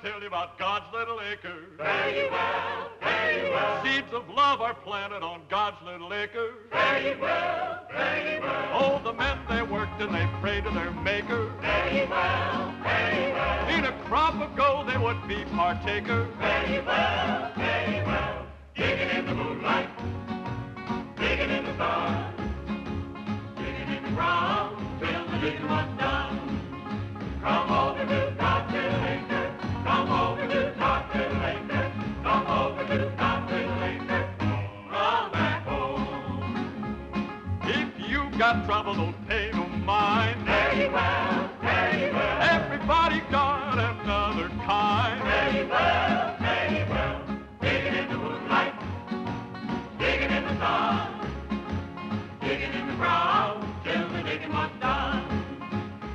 tell you about God's little acre. Fare ye well, fare ye well. Seeds of love are planted on God's little acre. Fare ye well, fare ye well. Oh, the men, they worked and they prayed to their maker. Fare ye well, fare ye well. In a crop of gold, they would be partaker. Fare ye well, fare ye well. Digging in the moonlight, digging in the stars, digging in the ground till the digging was done. Come over to God's little acre. Come over to God's little acre. Come over to God's little acre. Come back home. If you got trouble, don't pay no mind. Fare ye well, fare ye well. Everybody got another kind. Fare ye well, fare ye well. Digging in the moonlight, digging in the stars, digging in the ground till the digging was done.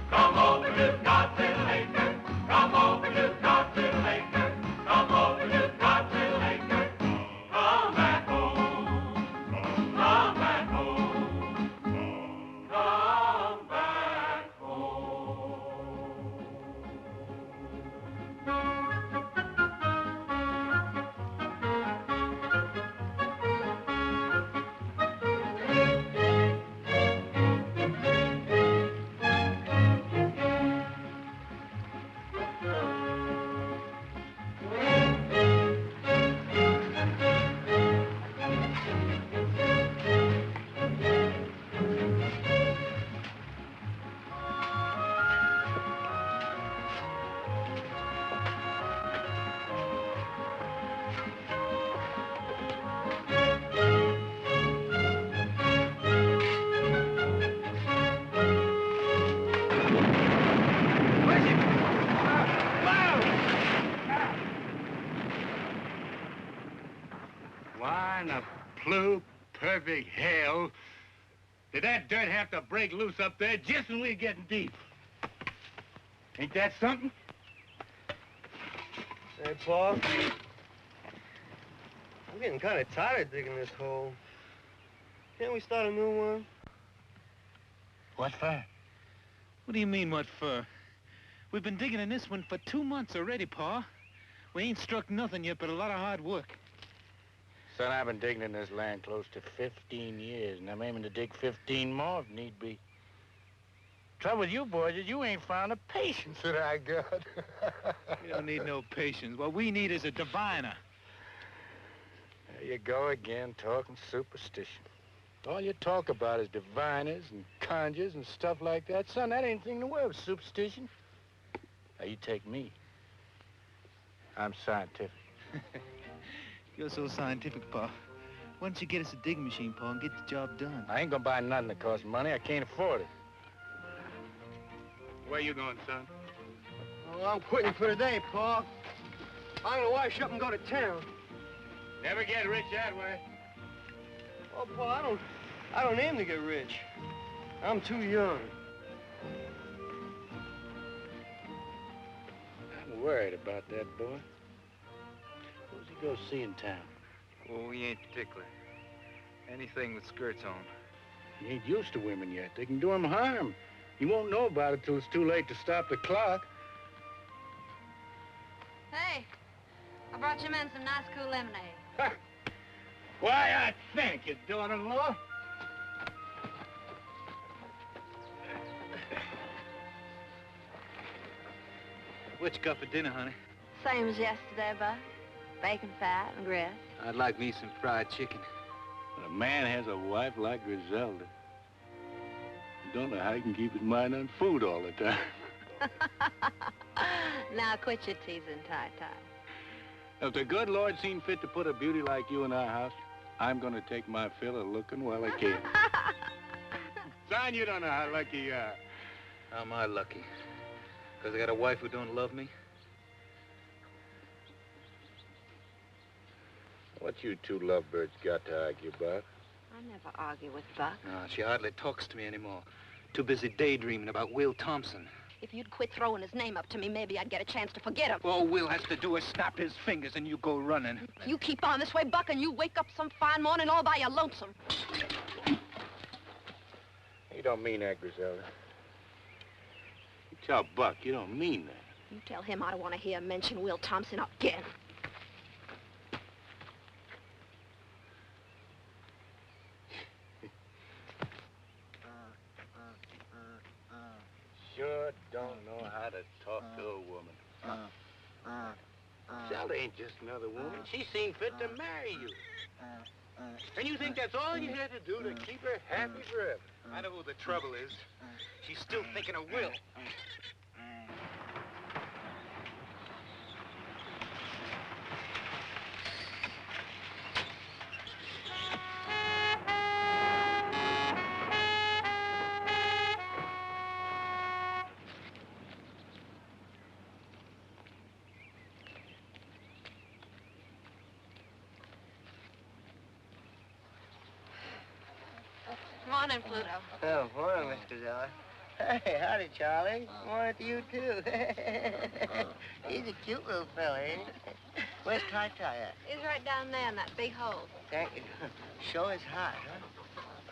Come over to God's little acre. Come over to God's little acre. Come over to God's little acre. Come back home. Come back home. Come back home. Why in the blue perfect hell did that dirt have to break loose up there just when we're getting deep? Ain't that something? Hey, Paul. I'm getting kind of tired of digging this hole. Can't we start a new one? What for? What do you mean, what for? We've been digging in this one for 2 months already, Pa. We ain't struck nothing yet but a lot of hard work. Son, I've been digging in this land close to 15 years, and I'm aiming to dig 15 more if need be. Trouble with you boys is you ain't found the patience that I got. We don't need no patience. What we need is a diviner. There you go again, talking superstition. All you talk about is diviners and conjures and stuff like that. Son, that ain't anything in the world with superstition. Now, you take me. I'm scientific. You're so scientific, Pa. Why don't you get us a digging machine, Pa, and get the job done? I ain't gonna buy nothing that costs money. I can't afford it. Where you going, son? Oh, I'm quitting for today, Paul. I'm gonna wash up and go to town. Never get rich that way. Oh, Paul, I don't aim to get rich. I'm too young. I'm worried about that boy. Who's he go see in town? Oh, he ain't particular. Anything with skirts on. He ain't used to women yet. They can do him harm. He won't know about it till it's too late to stop the clock. Hey, I brought you men some nice cool lemonade. Ha! Why, I thank you, daughter-in-law. What you got for dinner, honey? Same as yesterday, Buck. Bacon fat and grits. I'd like me some fried chicken. When a man has a wife like Griselda, you don't know how he can keep his mind on food all the time. Now quit your teasing, Ty-Ty. If the good Lord seen fit to put a beauty like you in our house, I'm gonna take my fill of looking while I can. Son, you don't know how lucky you are. How am I lucky? Because I got a wife who don't love me? What you two lovebirds got to argue about? I never argue with Buck. No, she hardly talks to me anymore. Too busy daydreaming about Will Thompson. If you'd quit throwing his name up to me, maybe I'd get a chance to forget him. All Will has to do is snap his fingers and you go running. You keep on this way, Buck, and you wake up some fine morning all by your lonesome. You don't mean that, Griselda. You tell Buck you don't mean that. You tell him I don't want to hear him mention Will Thompson again. Sure don't know how to talk to a woman. Zelda ain't just another woman. She seen fit to marry you. And you think that's all you had to do to keep her happy forever? I know who the trouble is. She's still thinking of Will. Morning, Pluto. Oh, morning, Mr. Zeller. Hey, howdy, Charlie. Morning to you, too. He's a cute little fella, ain't he? Where's Ty-Ty at? He's right down there in that big hole. Thank you. Sure is hot, huh?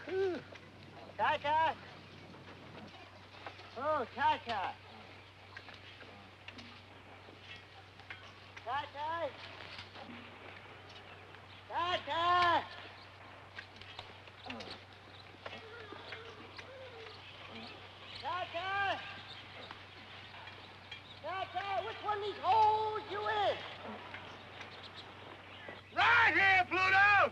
Whew. Ty-Ty! Oh, Ty-Ty! Ty-Ty! Ty-Ty! Ty-Ty! Ty-Ty, which one of these holes you in? Right here, Pluto!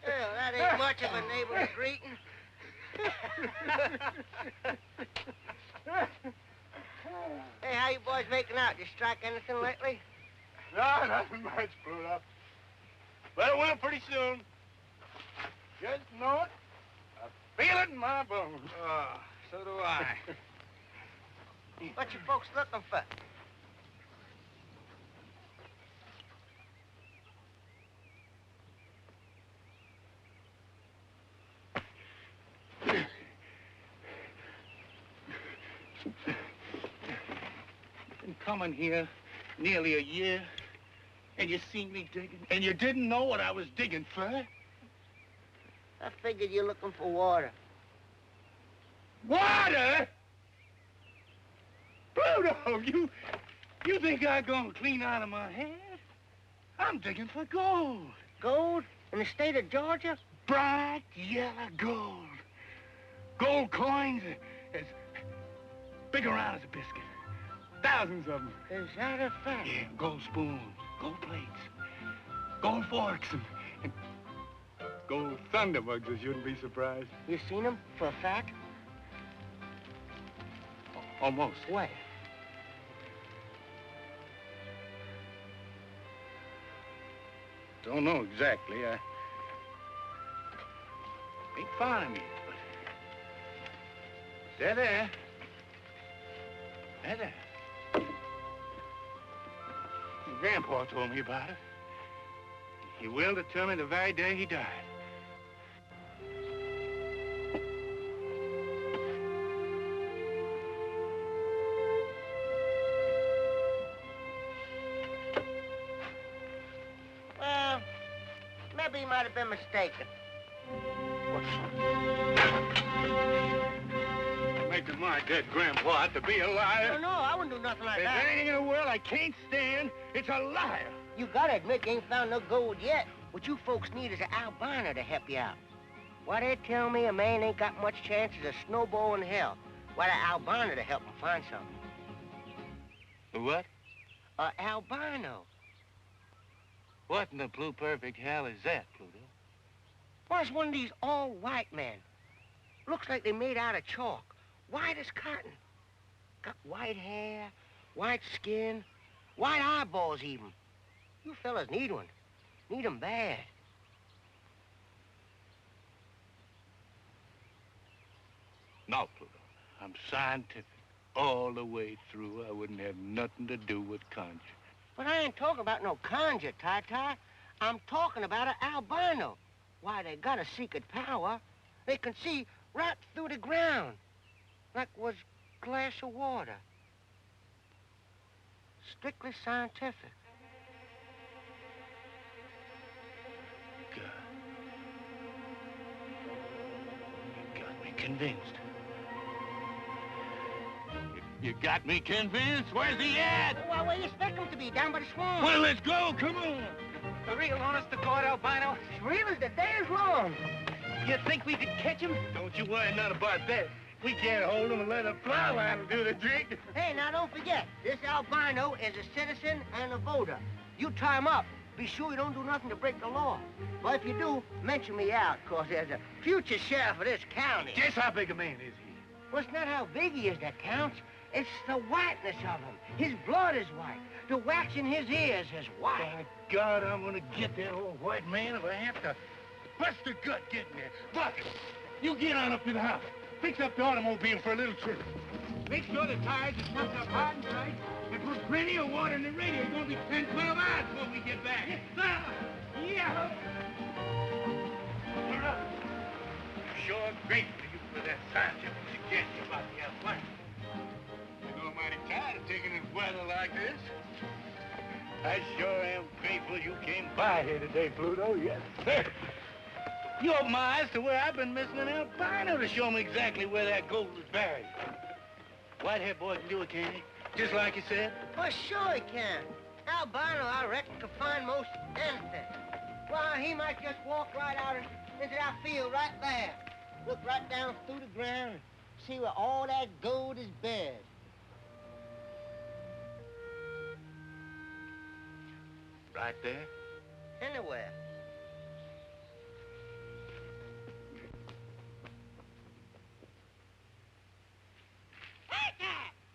Well, that ain't much of a neighbor's greeting. Hey, how you boys making out? You strike anything lately? No, nothing much, Pluto. But it will pretty soon. Just know it. I feel it in my bones. Oh, so do I. What you folks looking for? Been coming here nearly a year, and you seen me digging, and you didn't know what I was digging for? I figured you're looking for water. Water? Pluto, you think I'm gonna clean out of my hand? I'm digging for gold. Gold? In the state of Georgia? Bright yellow gold. Gold coins as big around as a biscuit. Thousands of them. Is that a fact? Yeah, gold spoons, gold plates, gold forks, and gold thunderbugs, I shouldn't be surprised. You seen them for a fact? Almost. Where? Don't know exactly. I ain't found them yet, but they're there. They're there. Grandpa told me about it. He willed it to me the very day he died. Well, maybe he might have been mistaken. Making my dead grandpa out to be a liar. No, I wouldn't do nothing like There's that. anything in the world I can't stand. It's a liar. You gotta admit you ain't found no gold yet. What you folks need is an albino to help you out. Why, they tell me a man ain't got much chance as a snowball in hell. Why, the albino to help him find something. What? Albino. What in the blue perfect hell is that, Pluto? Why, it's one of these all-white men. Looks like they made out of chalk. White as cotton. Got white hair, white skin, white eyeballs even. You fellas need one. Need 'em bad. No, Pluto. I'm scientific all the way through. I wouldn't have nothing to do with conjure. But I ain't talking about no conjure, Ty-Ty. I'm talking about an albino. Why, they got a secret power. They can see right through the ground. Like was glass of water. Strictly scientific. God. You got me convinced. You got me convinced? Where's he at? Well, where you expect him to be? Down by the swamp. Well, let's go. Come on. A real honest-to-God albino? As real as the day is long. You think we could catch him? Don't you worry none about that. We can't hold him and let a fly line do the trick. Hey, now don't forget, this albino is a citizen and a voter. You tie him up, be sure you don't do nothing to break the law. Well, if you do, mention me out, cause there's a future sheriff of this county. Guess how big a man is he? Well, it's not how big he is that counts. It's the whiteness of him. His blood is white. The wax in his ears is white. By God, I'm gonna get that old white man if I have to bust a gut getting there. Buck, you get on up to the house. Fix up the automobile for a little trip. Make sure the tires are stuffed up hard and tight, and put plenty of water in the radio. It's gonna be 10, 12 hours before we get back. Yeah. You're up. I'm sure grateful to you for that scientific suggestion about the albino. You know, I'm mighty tired of taking this weather like this. I sure am grateful you came by here today, Pluto. Yes, sir. You opened my eyes to where I've been missing an albino to show me exactly where that gold is buried. White-haired boy can do it, can't he? Just like you said. Well, sure he can. Albino, I reckon, can find most anything. Well, he might just walk right out into that field right there. Look right down through the ground and see where all that gold is buried. Right there? Anywhere.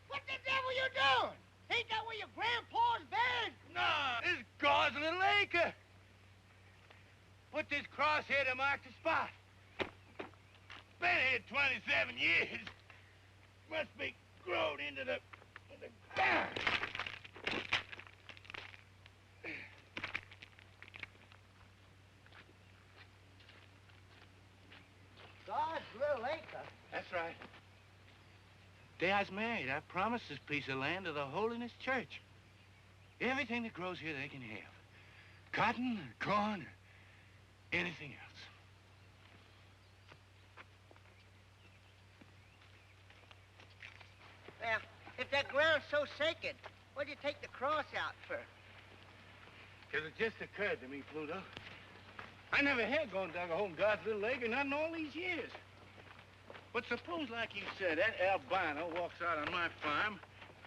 What the devil you doing? Ain't that where your grandpa's buried? No, this is God's Little Acre. Put this crosshair to mark the spot. Been here 27 years. Must be grown into the ground. God's Little Acre. That's right. Day I was married, I promised this piece of land to the Holiness Church. Everything that grows here they can have. Cotton, corn, or anything else. Well, if that ground's so sacred, what'd you take the cross out for? Because it just occurred to me, Pluto. I never had gone down a hole in God's Little Acre, not in all these years. But suppose, like you said, that albino walks out on my farm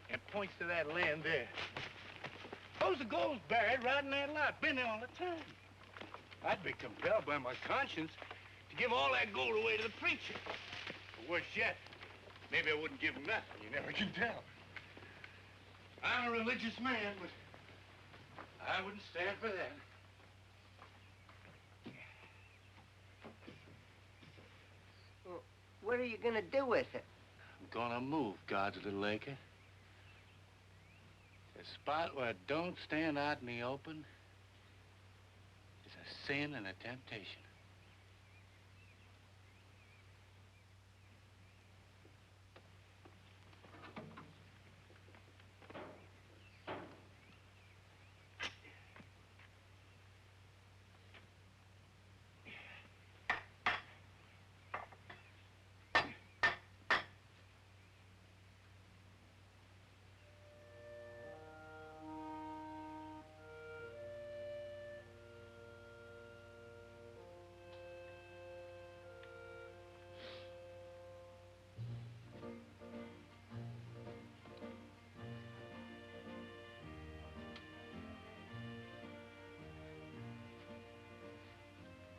and points to that land there. Suppose the gold's buried right in that lot. Been there all the time. I'd be compelled by my conscience to give all that gold away to the preacher. Or worse yet, maybe I wouldn't give him nothing. You never can tell. I'm a religious man, but I wouldn't stand for that. Well, what are you gonna do with it? I'm gonna move God's Little Acre. A spot where it don't stand out in the open is a sin and a temptation.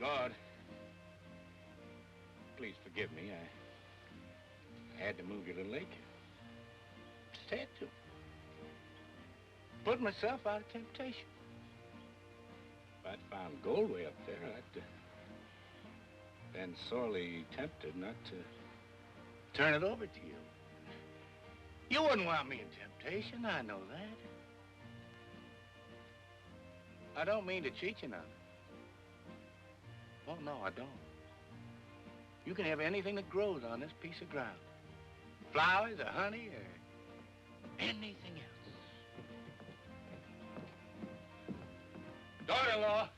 God, please forgive me. I had to move your Little Acre. Just had to. Put myself out of temptation. If I'd found gold way up there, I'd been sorely tempted not to turn it over to you. You wouldn't want me in temptation, I know that. I don't mean to cheat you now. Oh, no, I don't. You can have anything that grows on this piece of ground. Flowers or honey or anything else. Daughter-in-law,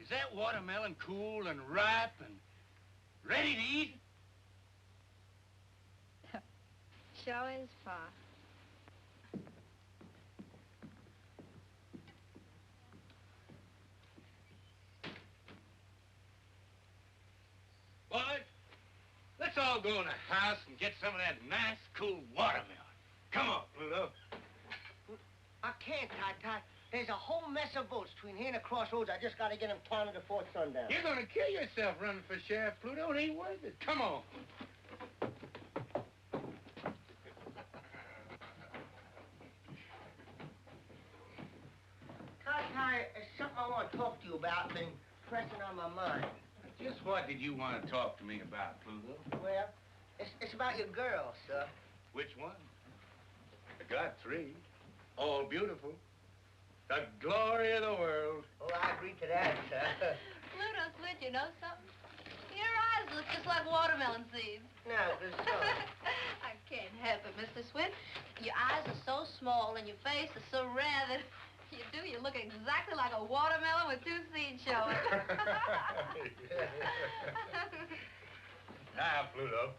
is that watermelon cool and ripe and ready to eat? Sure is, Pa. Boy, let's all go in the house and get some of that nice, cool watermelon. Come on, Pluto. I can't, Ty. There's a whole mess of votes between here and the crossroads. I just got to get them counted before sundown. You're going to kill yourself running for sheriff, Pluto. It ain't worth it. Come on. Ty, there's something I want to talk to you about. Been pressing on my mind. Just what did you want to talk to me about, Pluto? Well, it's about your girl, sir. Which one? I got 3. All beautiful. The glory of the world. Oh, I agree to that, sir. Pluto, Switch, you know something? Your eyes look just like watermelon seeds. No, there's so. I can't help it, Mr. Swin. Your eyes are so small and your face is so rare that you look exactly like a watermelon with 2 seeds showing. Now, Pluto,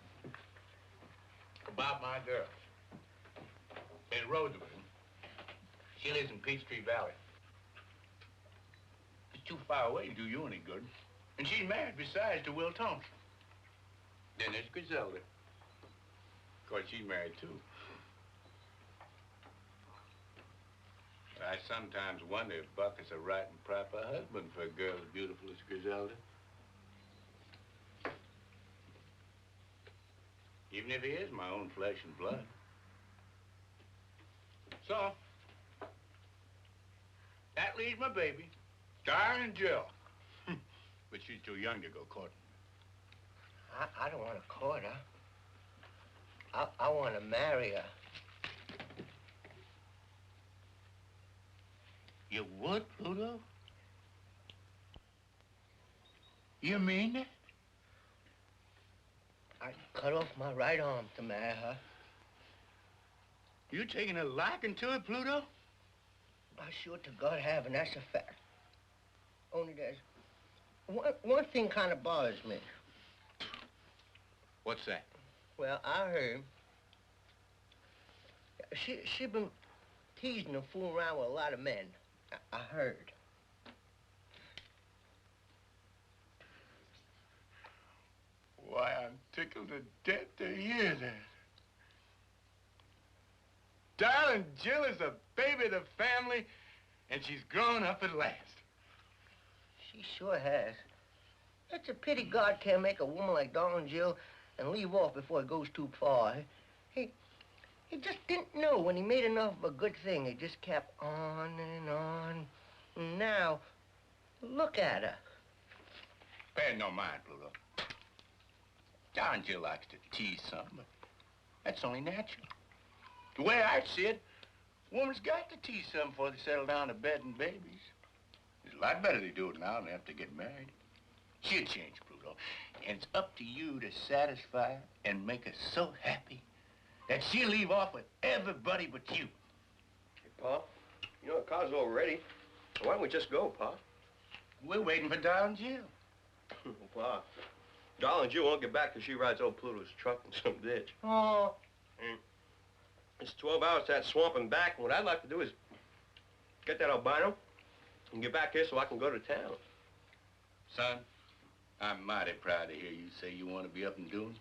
about my girl. In Roosevelt. She lives in Peachtree Valley. It's too far away to do you any good. And she's married, besides, to Will Thompson. Then there's Griselda. Of course, she's married, too. I sometimes wonder if Buck is a right and proper husband for a girl as beautiful as Griselda. Even if he is my own flesh and blood. So, that leaves my baby, darling Jill. But she's too young to go courting. I don't want to court her. I want to marry her. You would, Pluto? You mean that? I'd cut off my right arm to marry her. You taking a liking to it, Pluto? I sure to God have, and that's a fact. Only there's one thing kind of bothers me. What's that? Well, I heard she been teasing and fooling around with a lot of men. I heard. Why, I'm tickled to death to hear that. Darling Jill is the baby of the family, and she's grown up at last. She sure has. It's a pity God can't make a woman like darling Jill and leave off before it goes too far. He just didn't know when he made enough of a good thing. He just kept on and on. And now, look at her. Pay no mind, Pluto. Darling Jill likes to tease some, but that's only natural. The way I see it, a woman's got to tease some before they settle down to bed and babies. It's a lot better they do it now than have to get married. She'll change, Pluto, and it's up to you to satisfy her and make her so happy that she'll leave off with everybody but you. Hey, Pa, you know the car's all ready. Why don't we just go, Pa? We're waiting for darling Jill. Pa, darling Jill won't get back till she rides old Pluto's truck in some ditch. Oh. It's 12 hours to that swamp and back, and what I'd like to do is get that albino and get back here so I can go to town. Son, I'm mighty proud to hear you say you want to be up and doing.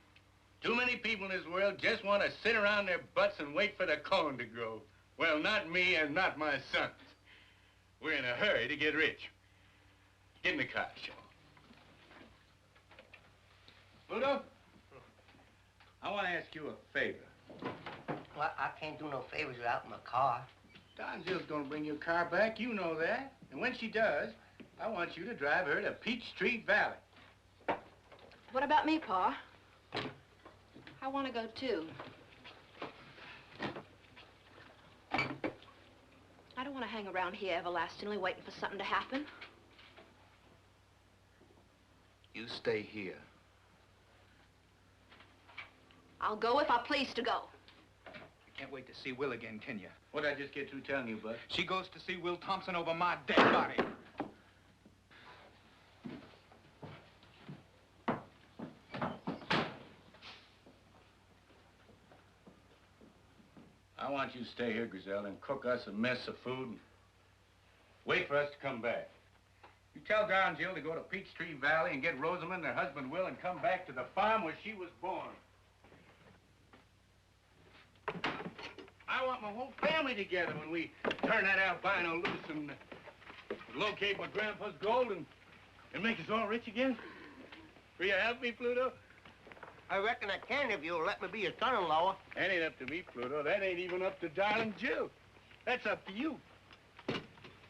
Too many people in this world just want to sit around their butts and wait for the corn to grow. Well, not me and not my sons. We're in a hurry to get rich. Get in the car, Sean. Pluto, I want to ask you a favor. Well, I can't do no favors without my car. Don Jill's gonna bring your car back, you know that. And when she does, I want you to drive her to Peachtree Valley. What about me, Pa? I want to go, too. I don't want to hang around here everlastingly waiting for something to happen. You stay here. I'll go if I please to go. You can't wait to see Will again, can you? What did I just get through telling you, Bud? She goes to see Will Thompson over my dead body. I want you to stay here, Griselda, and cook us a mess of food and wait for us to come back. You tell Gar and Jill to go to Peachtree Valley and get Rosamond and her husband Will and come back to the farm where she was born. I want my whole family together when we turn that albino loose and locate my grandpa's gold and make us all rich again. Will you help me, Pluto? I reckon I can if you'll let me be your son-in-law. That ain't up to me, Pluto. That ain't even up to darling Jill. That's up to you.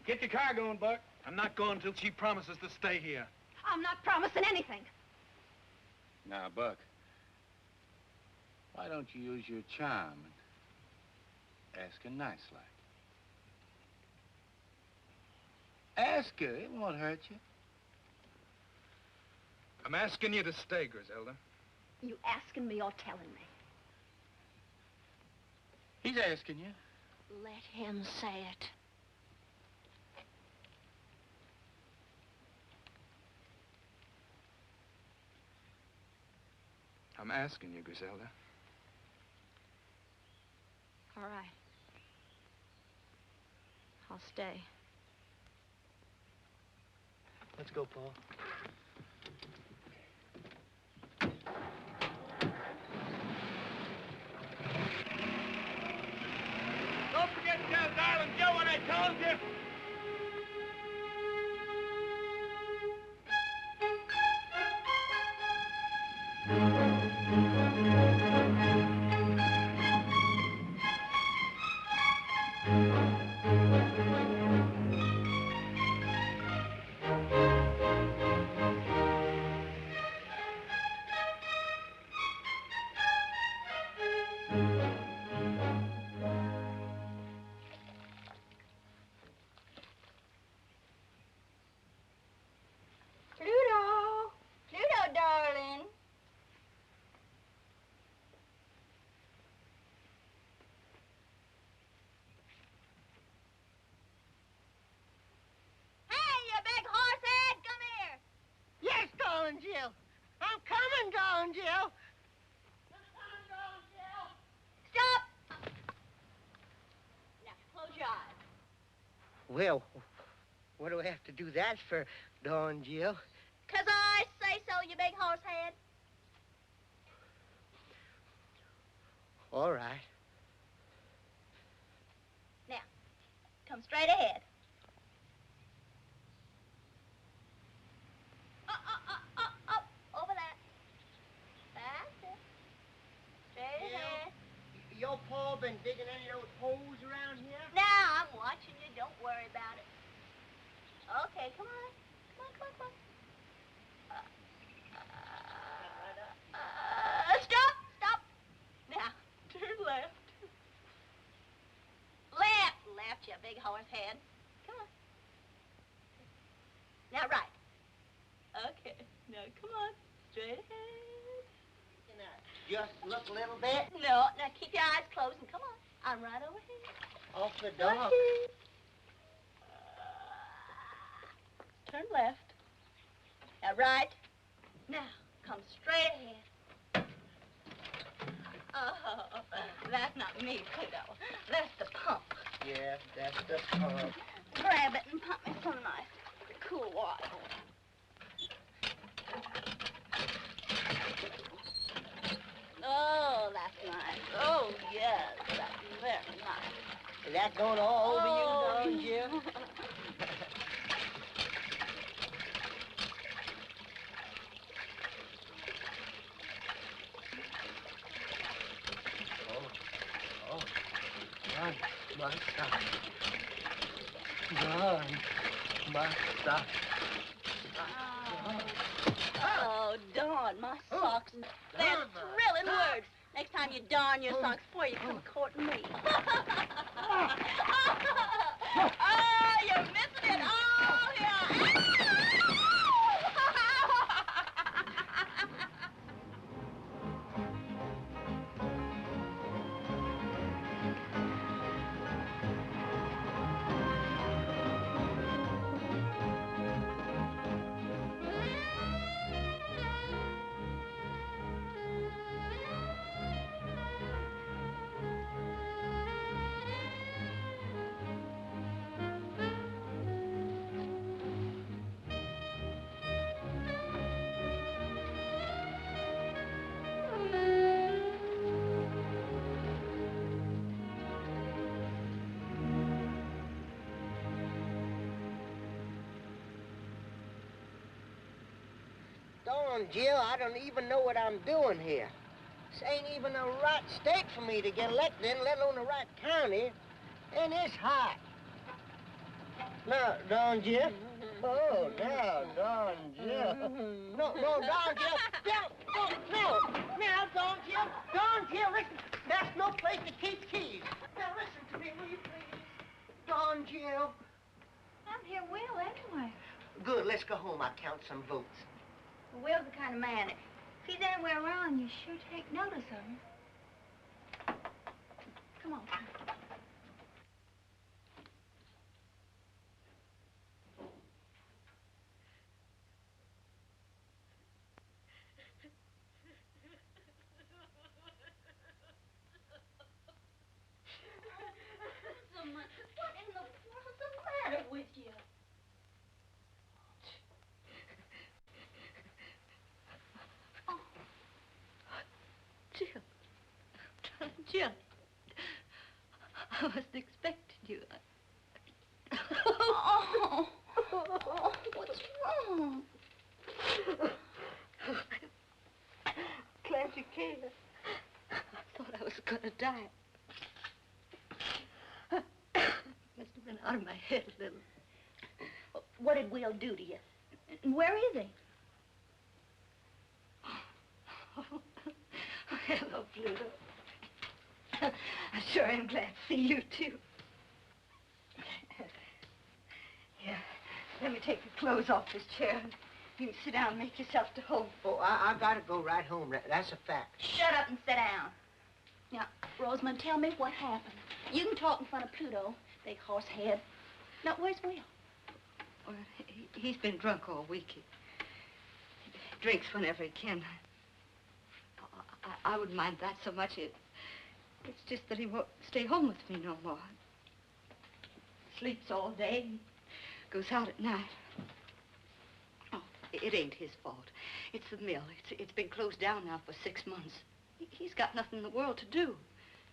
Get your car going, Buck. I'm not going till she promises to stay here. I'm not promising anything. Now, Buck, why don't you use your charm and ask her nice like? Ask her. It won't hurt you. I'm asking you to stay, Griselda. You asking me or telling me? He's asking you. Let him say it. I'm asking you, Griselda. All right. I'll stay. Let's go, Paul. Don't forget to tell darling Joe what I told you. Pluto, darling. Hey, you big horsehead, come here. Yes, darling Jill. I'm coming, darling Jill. Stop. Now, close your eyes. Well, what do I have to do that for, darling Jill? 'Cause I say so, you big horsehead. All right. Now, come straight ahead. Up, over that. That's it. Straight ahead. Your pa been digging any of those holes around here? Now, I'm watching you. Don't worry about it. Okay, come on. Come on. Stop. Now, turn left. Left, you big horse head. Come on. Now, right. Okay. Now, come on. Straight ahead. Just look a little bit. No, now keep your eyes closed and come on. I'm right over here. Off the door. Turn left. Now, right. Now, come straight ahead. Oh, that's not me, Pluto. That's the pump. Yeah, that's the pump. Grab it and pump me some nice, cool water. Oh, that's nice. Oh, yes, that's very nice. Is that going all over you, darling Jill? My sock. Darn, my sock. Oh, darn, my socks. They're thrilling words. Next time you darn your socks before you come courting me. Oh, you're missing it. Oh, yeah. Darn, Jill, I don't even know what I'm doing here. This ain't even the right state for me to get elected in, let alone the right county. And it's hot. Now, darn, Jill. Oh, now, darn, Jill. No, darn, Jill. No, darn, Jill. Darn, Jill, listen. That's no place to keep keys. Now, listen to me, will you please? Darn, Jill. I'm here, Will, anyway. Good, let's go home. I'll count some votes. Well, Will's the kind of man, if he's anywhere around, you sure take notice of him. Come on. What in the world's the matter with you? Oh. Jill. Jill. I wasn't expecting you. Oh. What's wrong? Glad you came. I thought I was going to die. Must have been out of my head a little. What did Will do to you? And where is he? Oh, hello, Pluto. I sure am glad to see you, too. Here, let me take the clothes off this chair. You can sit down and make yourself to home. Oh, I gotta go right home. That's a fact. Shut up and sit down. Now, Rosamond, tell me what happened. You can talk in front of Pluto, big horse head. Now, where's Will? Well, he's been drunk all week. He drinks whenever he can. I wouldn't mind that so much. It's just that he won't stay home with me no more. Sleeps all day and goes out at night. Oh, it ain't his fault. It's the mill. It's been closed down now for 6 months. He's got nothing in the world to do.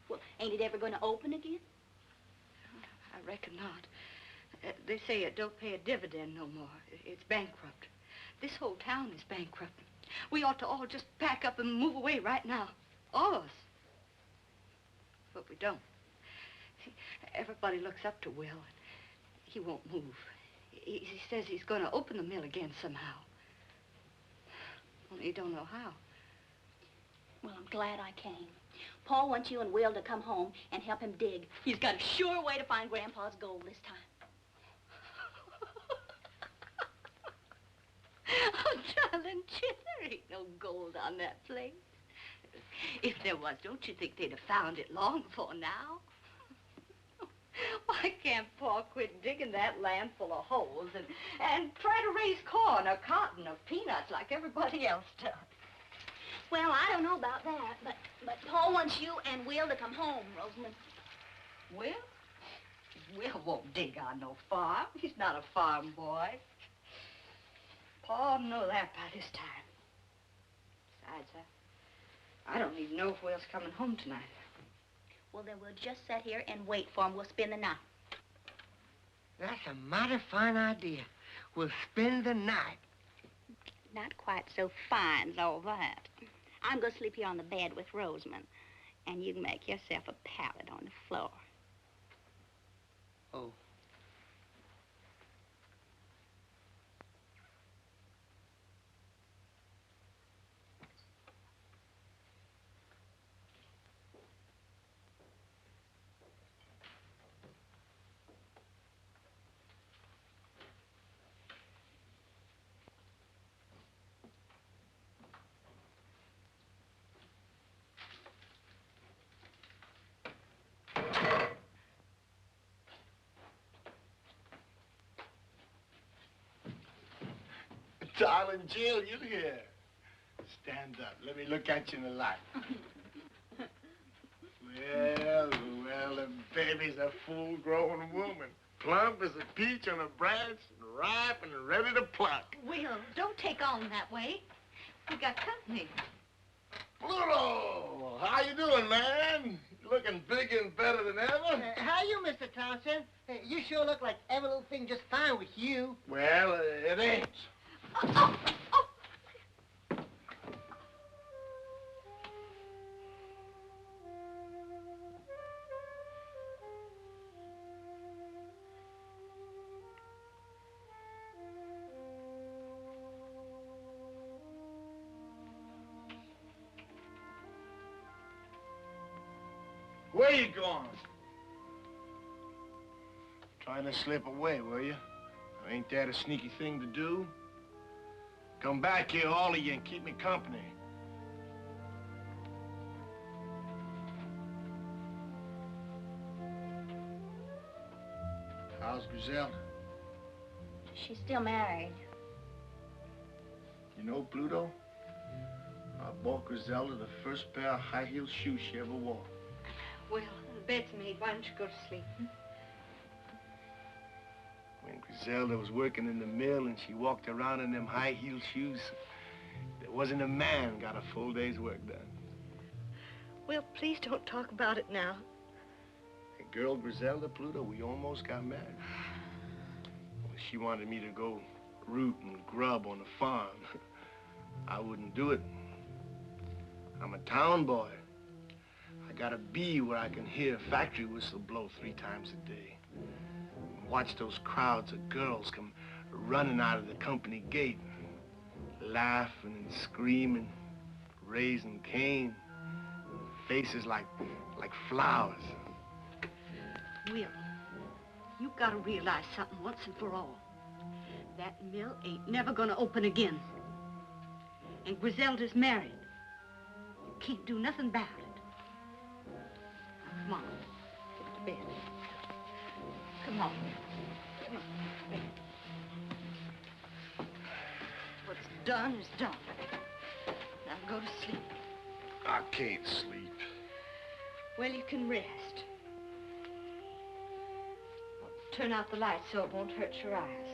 Well, ain't it ever going to open again? I reckon not. They say it don't pay a dividend no more. It's bankrupt. This whole town is bankrupt. We ought to all just pack up and move away right now. All of us. But we don't. See, everybody looks up to Will, and he won't move. He says he's going to open the mill again somehow. Only he don't know how. Well, I'm glad I came. Paul wants you and Will to come home and help him dig. He's got a sure way to find Grandpa's gold this time. Oh, darling, there ain't no gold on that place. If there was, don't you think they'd have found it long before now? Why can't Paul quit digging that land full of holes and try to raise corn or cotton or peanuts like everybody else does? Well, I don't know about that, but Paul wants you and Will to come home, Rosamond. Will? Will won't dig on no farm. He's not a farm boy. Paul know that by this time. Besides, I don't even know if Will's coming home tonight. Well, then we'll just sit here and wait for him. We'll spend the night. That's a mighty fine idea. We'll spend the night. Not quite so fine as all that. I'm going to sleep here on the bed with Rosamond, and you can make yourself a pallet on the floor. Oh. Darling Jill, you here. Stand up. Let me look at you in the light. Well, the baby's a full-grown woman. Plump as a peach on a branch, and ripe and ready to pluck. Will, don't take on that way. We got company. Pluto! How you doing, man? You looking bigger and better than ever? How you, Mr. Townsend? You sure look like every little thing just fine with you. Well, it ain't. Where you going? Trying to slip away, were you? Ain't that a sneaky thing to do? Come back here, all of you, and keep me company. How's Griselda? She's still married. You know, Pluto, I bought Griselda the first pair of high-heel shoes she ever wore. Well, the bed's made. Why don't you go to sleep? When Griselda was working in the mill and she walked around in them high-heel shoes, there wasn't a man got a full day's work done. Well, please don't talk about it now. The girl Griselda, Pluto, we almost got married. Well, she wanted me to go root and grub on the farm. I wouldn't do it. I'm a town boy. I gotta be where I can hear a factory whistle blow 3 times a day. Watch those crowds of girls come running out of the company gate, laughing and screaming, raising Cain, faces like flowers. Will, you gotta realize something once and for all. That mill ain't never gonna open again. And Griselda's married. You can't do nothing about it. Now, come on, get to bed. Come on. Come on, bed. What's done is done. Now go to sleep. I can't sleep. Well, you can rest. Turn out the light so it won't hurt your eyes.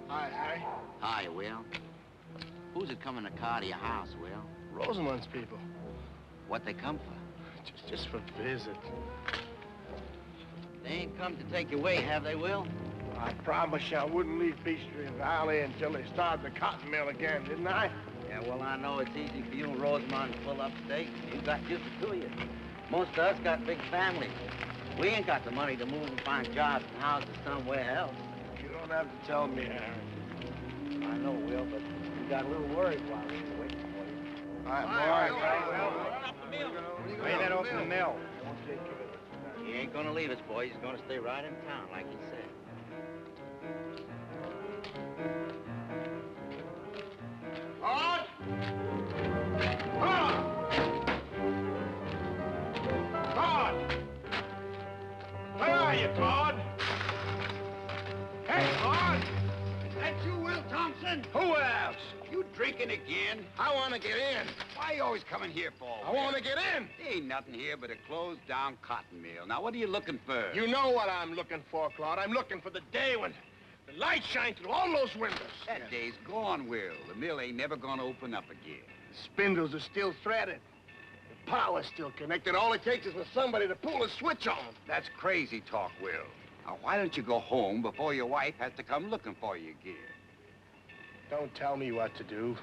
Hi, Harry. Hi, Will. Who's it coming to car to your house, Will? Rosamund's people. What they come for? Just for visit. They ain't come to take you away, have they, Will? I promised you I wouldn't leave Peachtree Valley until they started the cotton mill again, didn't I? Yeah, well, I know it's easy for you and Rosamond to pull up state. You got just the 2 of you. Most of us got big families. We ain't got the money to move and find jobs and houses somewhere else. You don't have to tell me, Harry. I know, Will, but we got a little worried while we were waiting for you. All right, boys. Lay that off the mill. I won't take care of it. He ain't gonna leave us, boys. He's gonna stay right in town, like he said. Hard! Hard! Todd! Where are you, Todd? Hey, Todd! Is that you, Will Thompson? Who else? You drinking again? I want to get in. Why are you always coming here for? I want to get in. There ain't nothing here but a closed-down cotton mill. Now, what are you looking for? You know what I'm looking for, Claude. I'm looking for the day when the light shines through all those windows. That day's gone, Will. The mill ain't never gonna open up again. The spindles are still threaded. The power's still connected. All it takes is for somebody to pull a switch on. That's crazy talk, Will. Now, why don't you go home before your wife has to come looking for you again? Don't tell me what to do.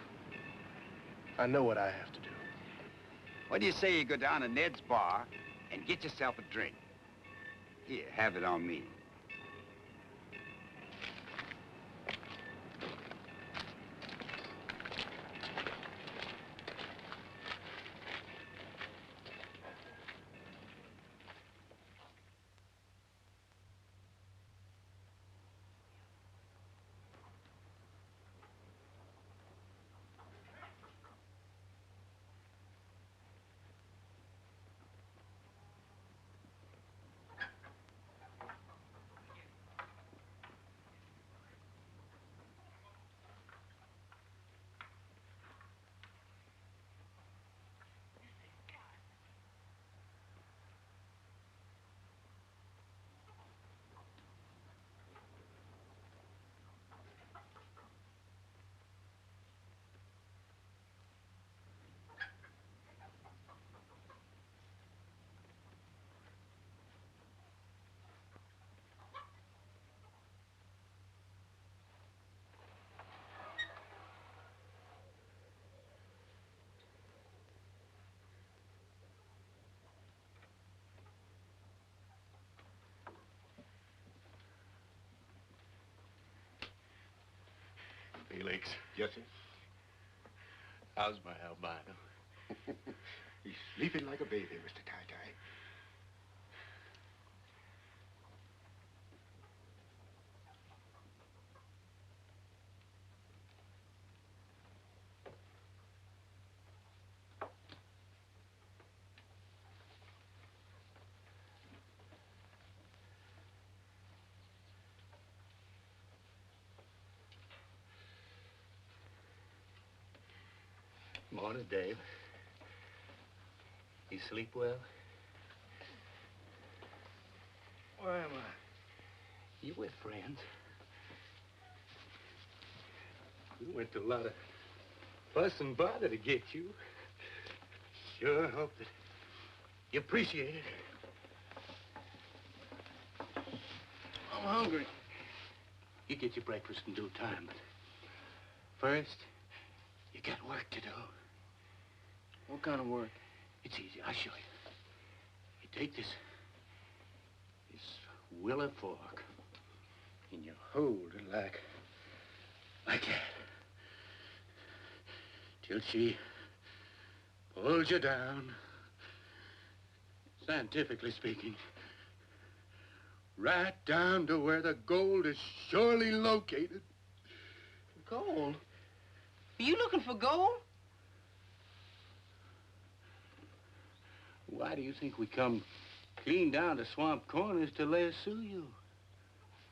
I know what I have to do. What do you say you go down to Ned's bar and get yourself a drink? Here, have it on me. Felix. Yes, sir. How's my albino? He's sleeping like a baby, Mr. Ty-Ty. Morning, Dave. You sleep well? Where am I? You with friends? We went to a lot of fuss and bother to get you. Sure hope that you appreciate it. I'm hungry. You get your breakfast in due time, but first, you got work to do. What kind of work? It's easy. I'll show you. You take this willow fork, and you hold it like that, till she pulls you down. Scientifically speaking, right down to where the gold is surely located. Gold? Are you looking for gold? Why do you think we come clean down to Swamp Corners to lasso you?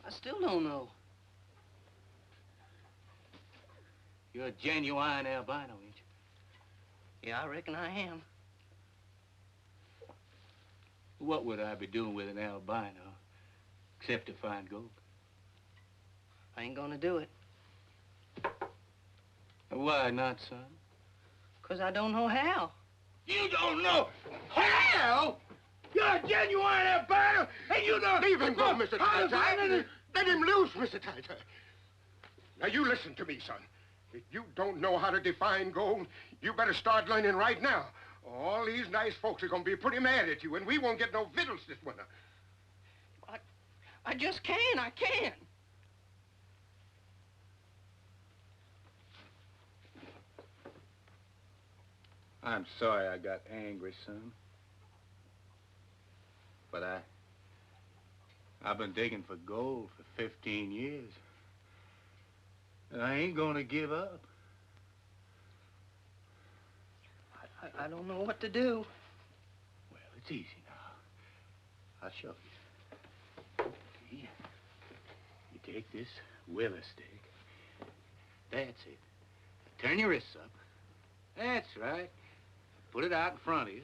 I still don't know. You're a genuine albino, ain't you? Yeah, I reckon I am. What would I be doing with an albino except to find gold? I ain't gonna do it. Why not, son? 'Cause I don't know how. You don't know how? You're a genuine albino, and you don't... Leave him go, Mr. Ty-Ty. Let him loose, Mr. Ty-Ty. Now, you listen to me, son. If you don't know how to define gold, you better start learning right now. All these nice folks are going to be pretty mad at you, and we won't get no victuals this winter. I just can't. I can't. I'm sorry I got angry, son. But I've been digging for gold for 15 years. And I ain't gonna give up. I don't know what to do. Well, it's easy now. I'll show you. See? You take this willow stick. That's it. Turn your wrists up. That's right. Put it out in front of you.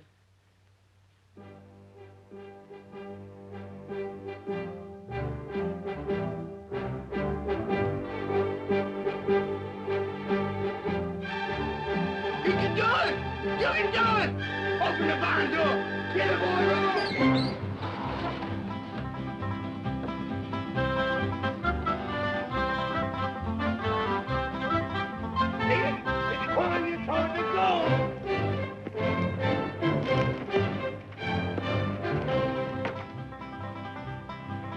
You can do it! You can do it! Open the barn door! Get the boy rolling! It's pulling you toward the goal!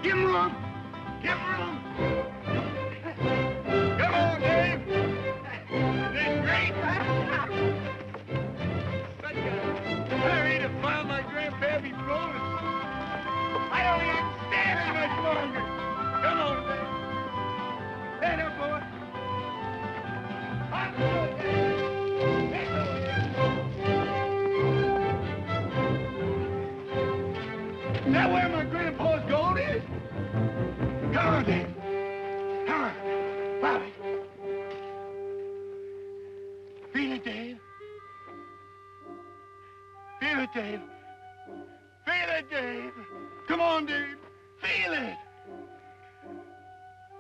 Give him room! Give him room! Come on, Dave! This great! Hurry to find my grandpappy's gold. I don't even stand it much longer. Come on, Dave. Stand up, boy. On the road, Dave. Let's go, Dave. Is that where my grandpa's gold is? Come on, Dave. Come on. Bobby. Feel it, Dave. Feel it, Dave. Feel it, Dave. Come on, Dave. Feel it.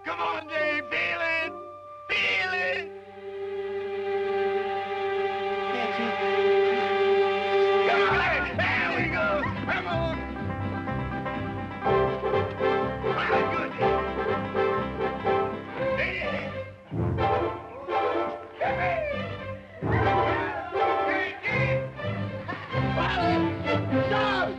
Come on, Dave. Feel it. Feel it. That's it. Come on. There we go. Come on. Very good. There. Stop!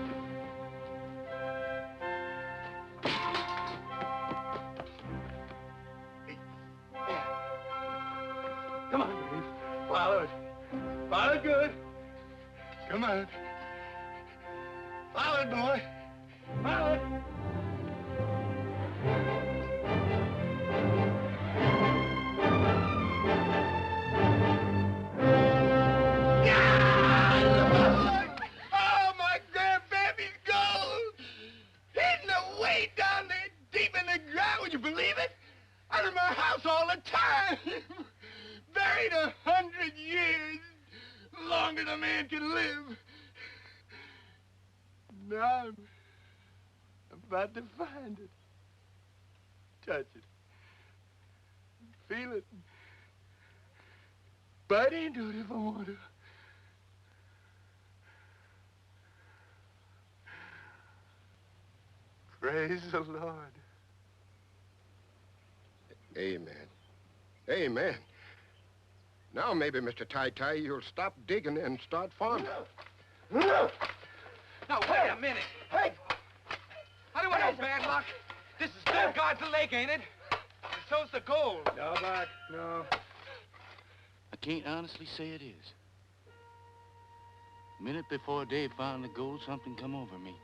Come on. Follow it, boy. Follow it. Oh, my grandbaby's gold! Hidden away down there deep in the ground, would you believe it? Out of my house all the time. Buried 100 years, longer than a man can live. Now I'm about to find it. Touch it. Feel it. Bite into it if I want to. Praise the Lord. Amen. Amen. Now maybe, Mr. Ty-Ty, you'll stop digging and start farming. No! Now, wait a minute. Hey! I don't want no bad luck. This is still God's lake, ain't it? And so's the gold. No, Buck, no. I can't honestly say it is. A minute before Dave found the gold, something come over me.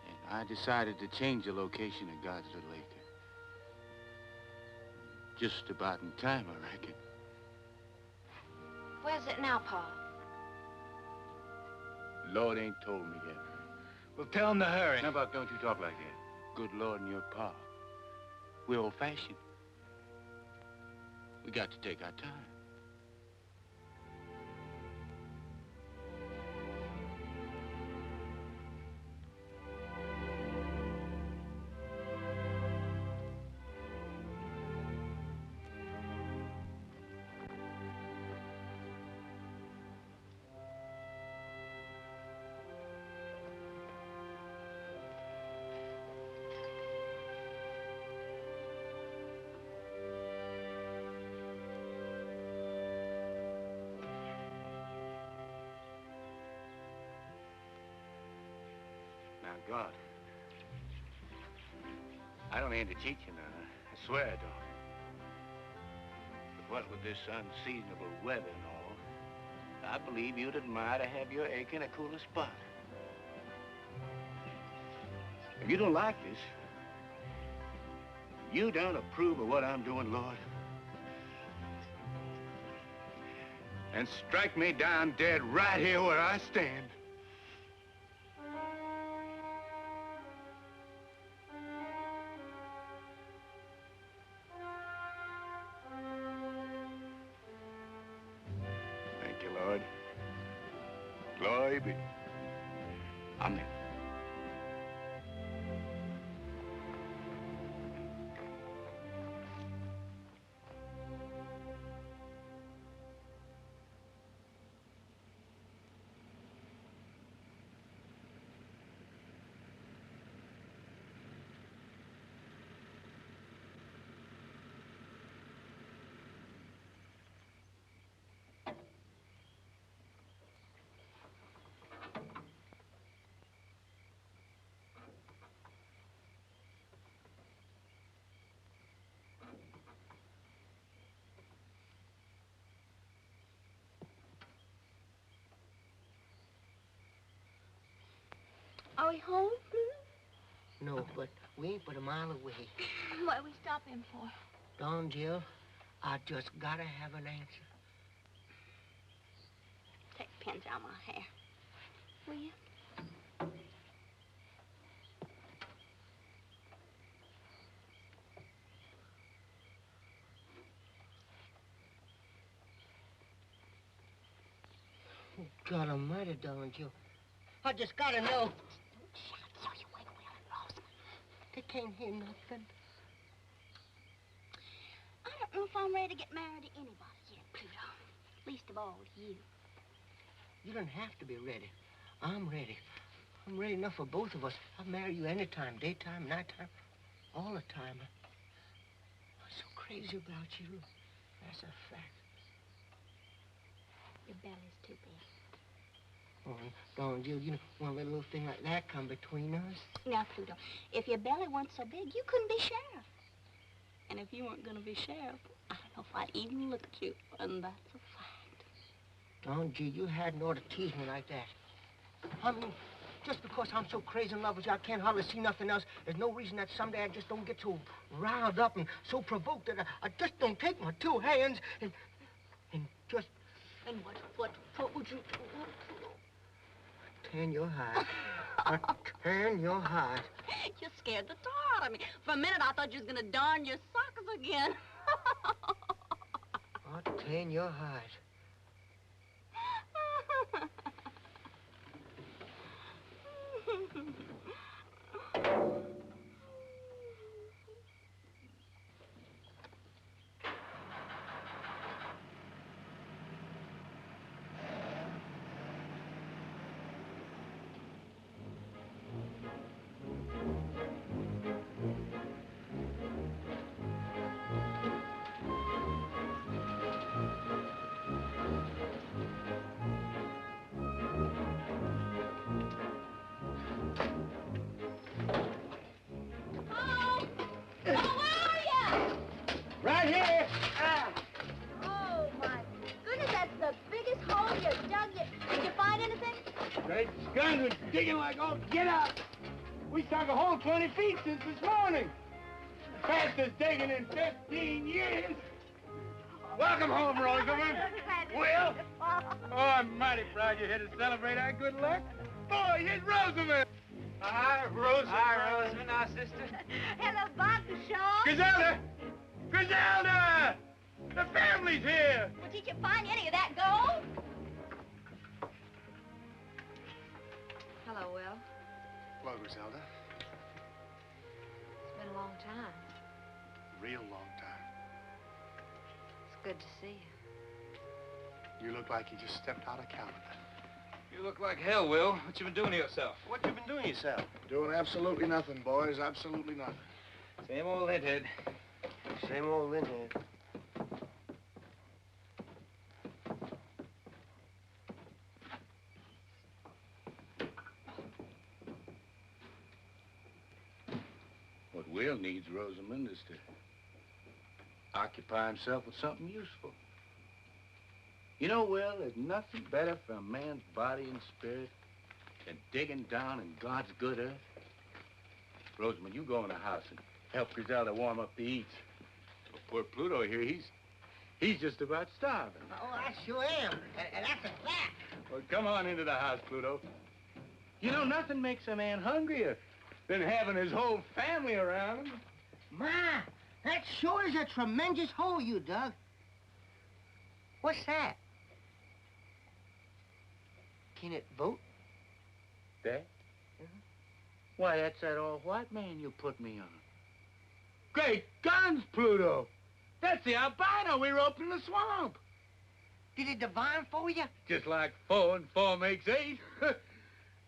And I decided to change the location of God's Little Acre. Just about in time, I reckon. Where's it now, Pa? Lord ain't told me yet. Well, tell him to hurry. Now, Buck, don't you talk like that. Good Lord and your Pa. We're old-fashioned. We got to take our time. Now, God, I don't aim to cheat you now. I swear I don't. But what with this unseasonable weather and all, I believe you'd admire to have your acre in a cooler spot. If you don't like this, you don't approve of what I'm doing, Lord, and strike me down dead right here where I stand. Thank you, Lord. Glory be. Amen. Are we home? No, but we ain't but a mile away. What are we stopping for? Don, Jill, I just gotta have an answer. Take the pins out of my hair. Will you? Oh, God almighty, Don, Jill. I just gotta know. So you wake Will and Rosamond. They can't hear nothing. I don't know if I'm ready to get married to anybody yet, Pluto. Least of all you. You don't have to be ready. I'm ready. I'm ready enough for both of us. I'll marry you anytime, daytime, nighttime, all the time. I'm so crazy about you. That's a fact. Your belly's too big. Oh, Don, Jill, you don't want to let a little thing like that come between us. Now, Pluto, if your belly weren't so big, you couldn't be sheriff. And if you weren't going to be sheriff, I don't know if I'd even look at you. And that's a fact. Don G, you hadn't ought to tease me like that. I mean, just because I'm so crazy in love with you, I can't hardly see nothing else. There's no reason that someday I just don't get so riled up and so provoked that I just don't take my two hands and just... And what would you do? Tan your hide. Tan your hide. You scared the tar out of me. For a minute, I thought you was gonna darn your socks again. I'll tan your hide. Right here. Oh, my goodness, that's the biggest hole you dug yet. Did you find anything? Great guns are digging like all get out. We dug a hole 20 feet since this morning. Fastest digging in 15 years. Welcome home, Rosamond. Will? Oh, I'm mighty proud you're here to celebrate our good luck. Boy, here's Rosamond. Hi, Rosamond. Hi, Rosamond, our sister. Hello, Dr. Shaw. Griselda! Griselda! The family's here! Well, did you find any of that gold? Hello, Will. Hello, Griselda. It's been a long time. Real long time. It's good to see you. You look like you just stepped out of Canada. You look like hell, Will. What you been doing to yourself? What you been doing yourself? Doing absolutely nothing, boys. Absolutely nothing. Same old linthead. Same old linthead. What Will needs, Rosamond, is to occupy himself with something useful. You know, Will, there's nothing better for a man's body and spirit than digging down in God's good earth. Rosamond, you go in the house and help Griselda warm up the eats. Well, poor Pluto here, he's just about starving. Oh, I sure am. And that's a fact. Well, come on into the house, Pluto. You know, nothing makes a man hungrier than having his whole family around him. Ma, that sure is a tremendous hole you dug. What's that? Can it vote? That? Why, that's that old white man you put me on. Great guns, Pluto! That's the albino we roped in the swamp. Did it divine for you? Just like 4 and 4 makes 8.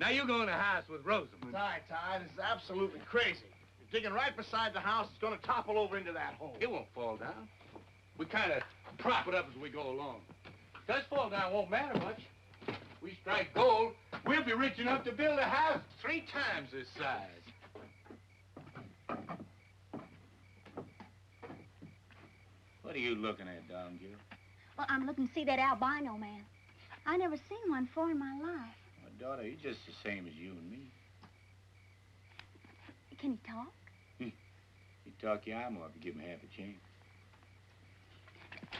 Now you go in the house with Rosamond. Ty, this is absolutely crazy. You're digging right beside the house. It's going to topple over into that hole. It won't fall down. We kind of prop it up as we go along. If it does fall down, it won't matter much. We strike gold, we'll be rich enough to build a house 3 times this size. What are you looking at, Don Gill? Well, I'm looking to see that albino man. I never seen one before in my life. My daughter, he's just the same as you and me. Can he talk? He'd talk your arm off if you give him half a chance.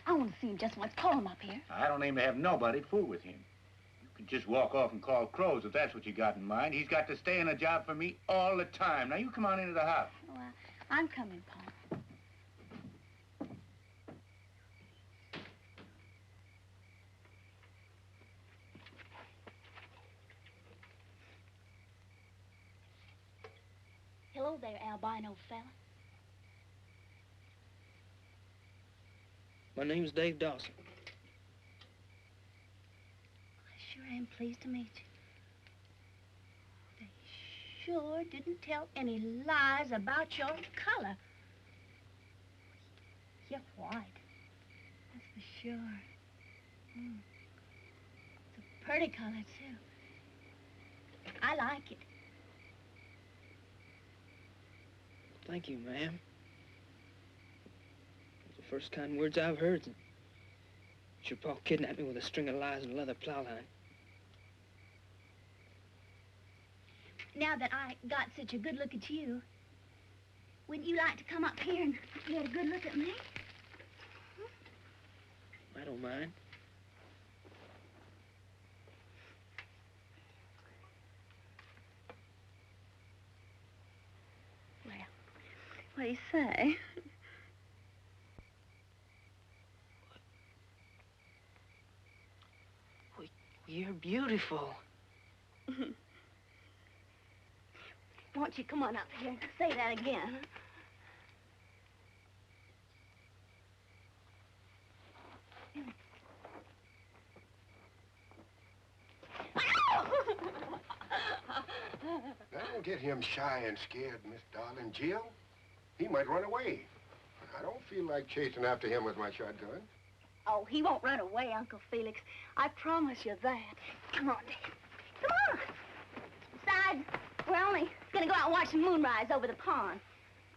I want to see him just once. Call him up here. I don't aim to have nobody fool with him. You can just walk off and call crows if that's what you got in mind. He's got to stay in a job for me all the time. Now, you come on into the house. Well, I'm coming, Paul. Hello there, albino fella. My name's Dave Dawson. I sure am pleased to meet you. They sure didn't tell any lies about your color. You're white. That's for sure. It's a pretty color, too. I like it. Thank you, ma'am. Those are the first kind words I've heard. Your pa kidnapped me with a string of lies and a leather plow line. Now that I got such a good look at you, wouldn't you like to come up here and get a good look at me? I don't mind. Well, what do you say? You're beautiful. Won't you come on up here and say that again? Don't get him shy and scared, Miss Darling Jill. He might run away. I don't feel like chasing after him with my shotgun. Oh, he won't run away, Uncle Felix. I promise you that. Come on, Dad. Come on. Besides, we're only gonna go out and watch the moonrise over the pond.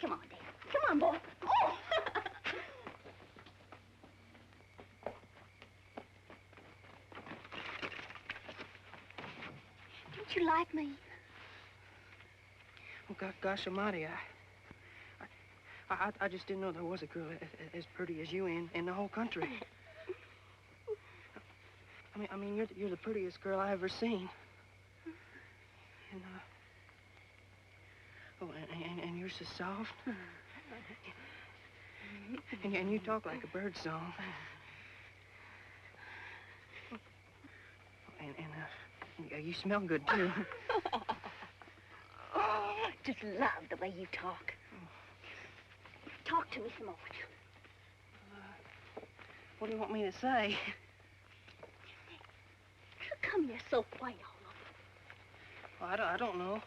Come on, Dad. Come on, boy. Oh! Don't you like me? Oh, gosh almighty, I just didn't know there was a girl as pretty as you in the whole country. I mean, you're the prettiest girl I ever seen. And you're so soft. And you talk like a bird song. And you smell good, too. Oh, I just love the way you talk. Talk to me some more. What do you want me to say? How come you're so white all over? Well, I don't know.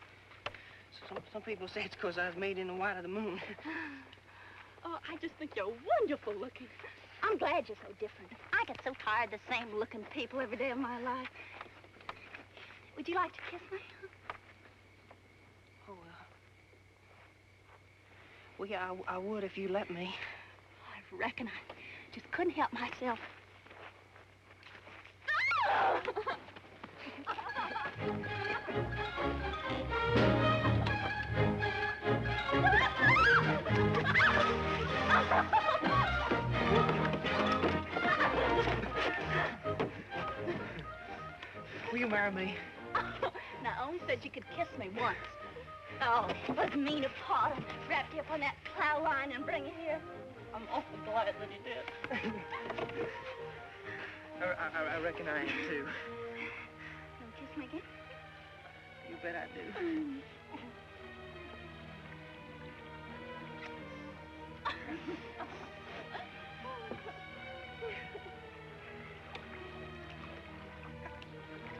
Some people say it's because I was made in the white of the moon. Oh, I just think you're wonderful looking. I'm glad you're so different. I get so tired of the same looking people every day of my life. Would you like to kiss me? Oh, well, yeah, I would if you let me. I reckon I just couldn't help myself. Will you marry me? Now, I only said you could kiss me once. Oh, it was mean of Pa to wrap you up on that plow line and bring you here. I'm awful glad that he did. I reckon I am, too. Don't kiss me again? You bet I do.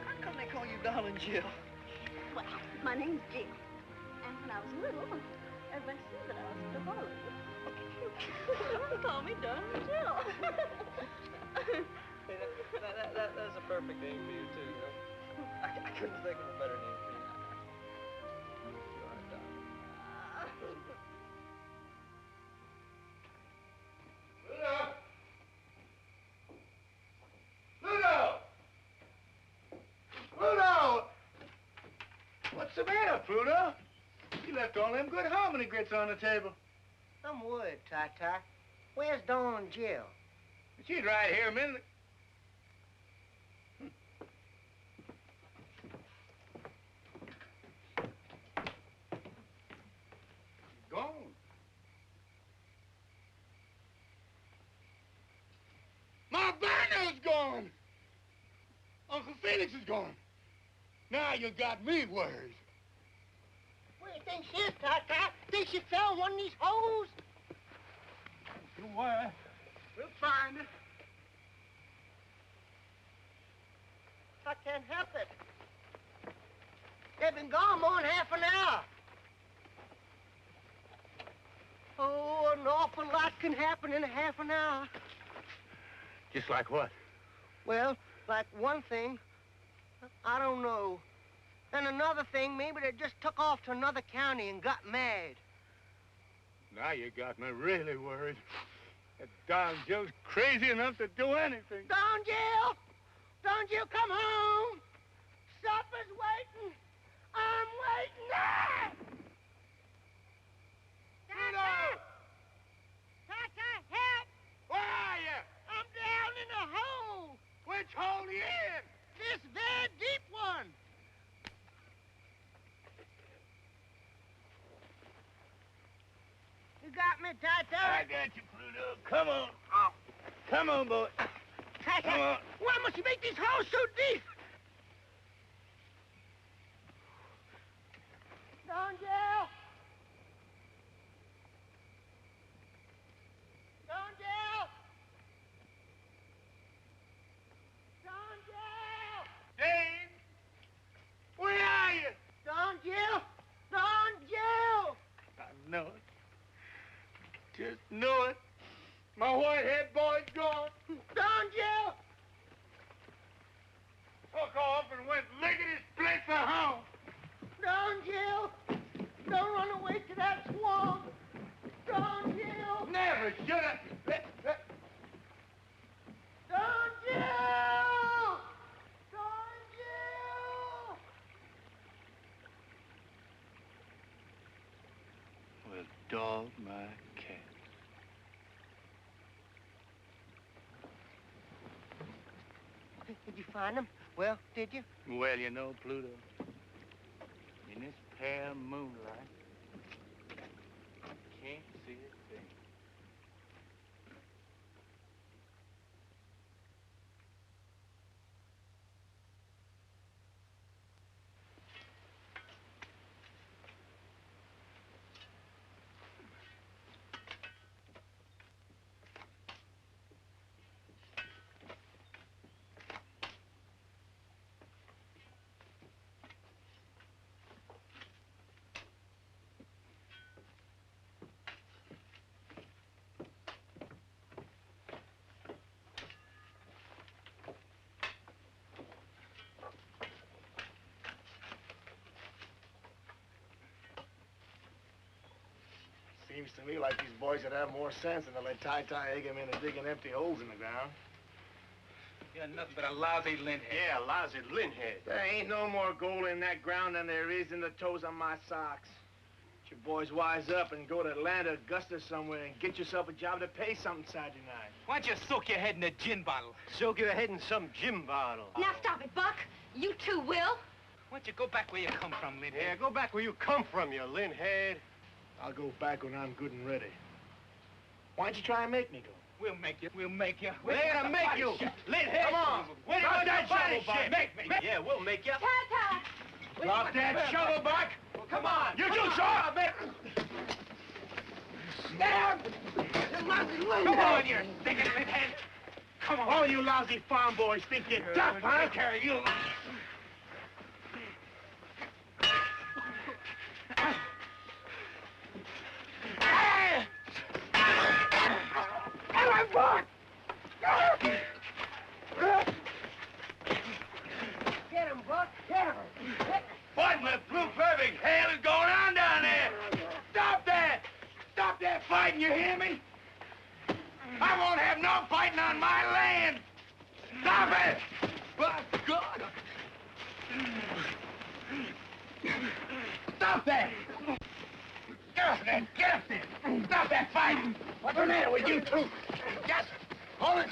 How come they call you Darling Jill? Well, my name's Jill. And when I was little, everybody said that I was the Darling. They call me Darling Jill. That's a perfect name for you, too. You know? I couldn't think of a better name for you. You are, darling. Pluto! Pluto! What's the matter, Pluto? You left all them good harmony grits on the table. Some wood, Ty-Ty. Where's Dawn and Jill? She's right here a minute. She's gone. My banner's gone. Uncle Felix is gone. Now you got me worried. What do you think she is, Ty-Ty? Think she fell in one of these holes? Don't worry. We'll find it. I can't help it. They've been gone more than half an hour. Oh, an awful lot can happen in a half an hour. Just like what? Well, like one thing, I don't know. And another thing, maybe they just took off to another county and got mad. Now you got me really worried. That darn Jill's crazy enough to do anything. Don Jill! Don Jill, come home! Supper's waiting! I'm waiting! Ah! Tata! Tata, help! Where are you? I'm down in a hole! Which hole are you in? This very deep one! You got me, Tata? I got you, Pluto. Come on. Oh. Come on, boy. Tata, Come on. why must you make these holes so deep? Don Jill! Don Jill! Don Jill! Dave! Where are you? Don Jill! Don Jill! I know it. Just know it. My white-head boy's gone. Don Jill! Took off and went lickety-split for home. Don Jill! Don't run away to that swamp! Don Jill! Never should have. Don Jill! Don Jill! Well, dog my cat. Did you find them? Well, did you? Well, you know, Pluto, in this pale moonlight, can't see a thing. Seems to me like these boys would have more sense than to let Ty egg him into digging empty holes in the ground. You're nothing but a lousy lint head. Yeah, lousy lint head. There ain't no more gold in that ground than there is in the toes on my socks. Get your boys wise up and go to Atlanta, Augusta somewhere and get yourself a job to pay something Saturday night. Why don't you soak your head in a gin bottle? Soak your head in some gin bottle. Now stop it, Buck. You too will. Why don't you go back where you come from, lint head? Yeah, go back where you come from, you lint head. I'll go back when I'm good and ready. Why don't you try and make me go? We'll make you. We'll make you. We're gonna make you. Lint head. Come on. Where do you want that shovel, Buck? Make me. Yeah, we'll make you. Tata! Drop that shovel, Buck. Well, come on. You too, Shaw. Down! Come on, you stinking lint head. Come on. All you lousy farm boys think you're tough, huh? Take care of you. Get him, Buck! Get him! What in the blue perfect hell is going on down there? Stop that! Stop that fighting, you hear me? I won't have no fighting on my land! Stop it! By God! Stop that! Get up there! Get up there! Stop that fighting! What's the matter with you two? Just hold it!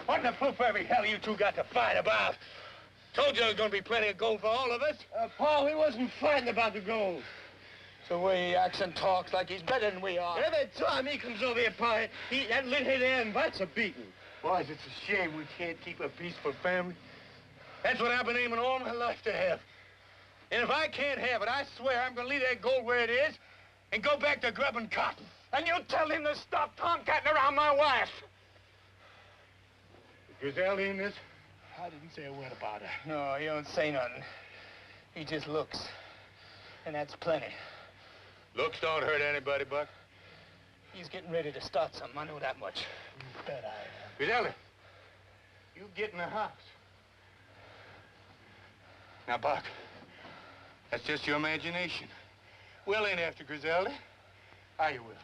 What in the blue perfect hell you two got to fight about? Told you there was going to be plenty of gold for all of us. Paul, he wasn't fighting about the gold. So the way he acts and talks like he's better than we are. Every time he comes over here, Pa, that lint-head there invites a beating. Boys, it's a shame we can't keep a peaceful family. That's what I've been aiming all my life to have. And if I can't have it, I swear I'm going to leave that gold where it is and go back to grubbing cotton. And you tell him to stop tomcatting around my wife. Griselda in this? I didn't say a word about her. No, he don't say nothing. He just looks. And that's plenty. Looks don't hurt anybody, Buck. He's getting ready to start something, I know that much. You bet I am. Griselda, you get in the house. Now, Buck, that's just your imagination. Will ain't after Griselda. How you will?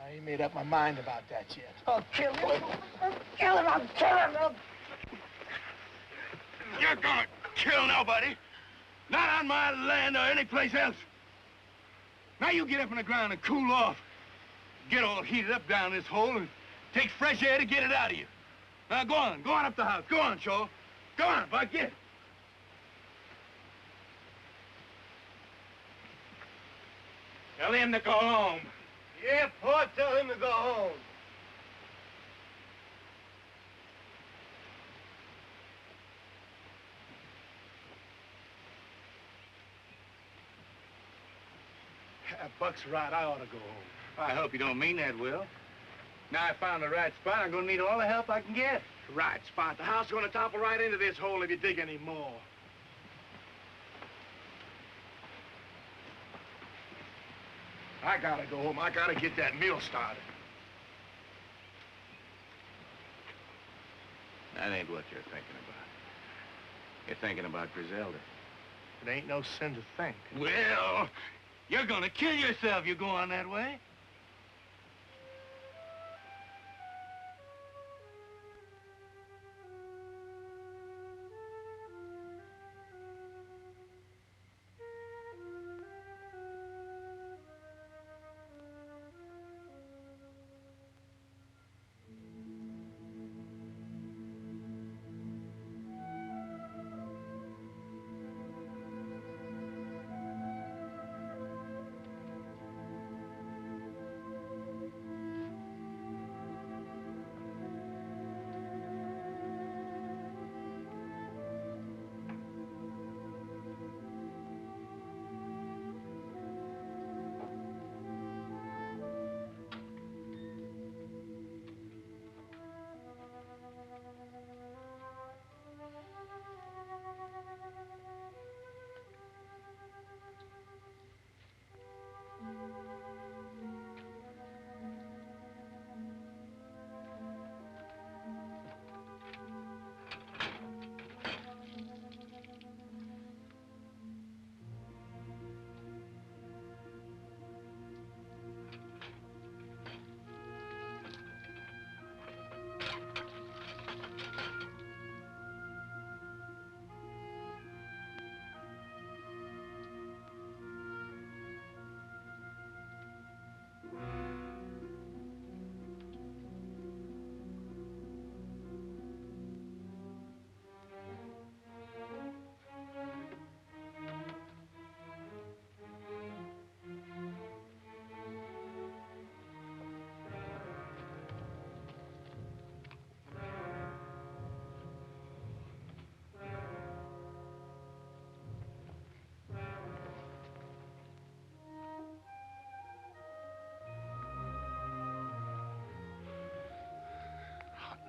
I ain't made up my mind about that yet. I'll kill him. I'll kill him. I'll kill him. You're gonna kill nobody. Not on my land or any place else. Now you get up on the ground and cool off. Get all heated up down this hole and take fresh air to get it out of you. Now go on up the house. Go on, Shaw. Go on, Buck, get. Tell him to go home. Yeah, Pa, tell him to go home. Buck's right. I ought to go home. I hope you don't mean that, Will. Now I found the right spot. I'm gonna need all the help I can get. Right spot. The house is gonna topple right into this hole if you dig any more. I gotta go home. I gotta get that mill started. That ain't what you're thinking about. You're thinking about Griselda. It ain't no sin to think. Well, you're gonna kill yourself if you go on that way.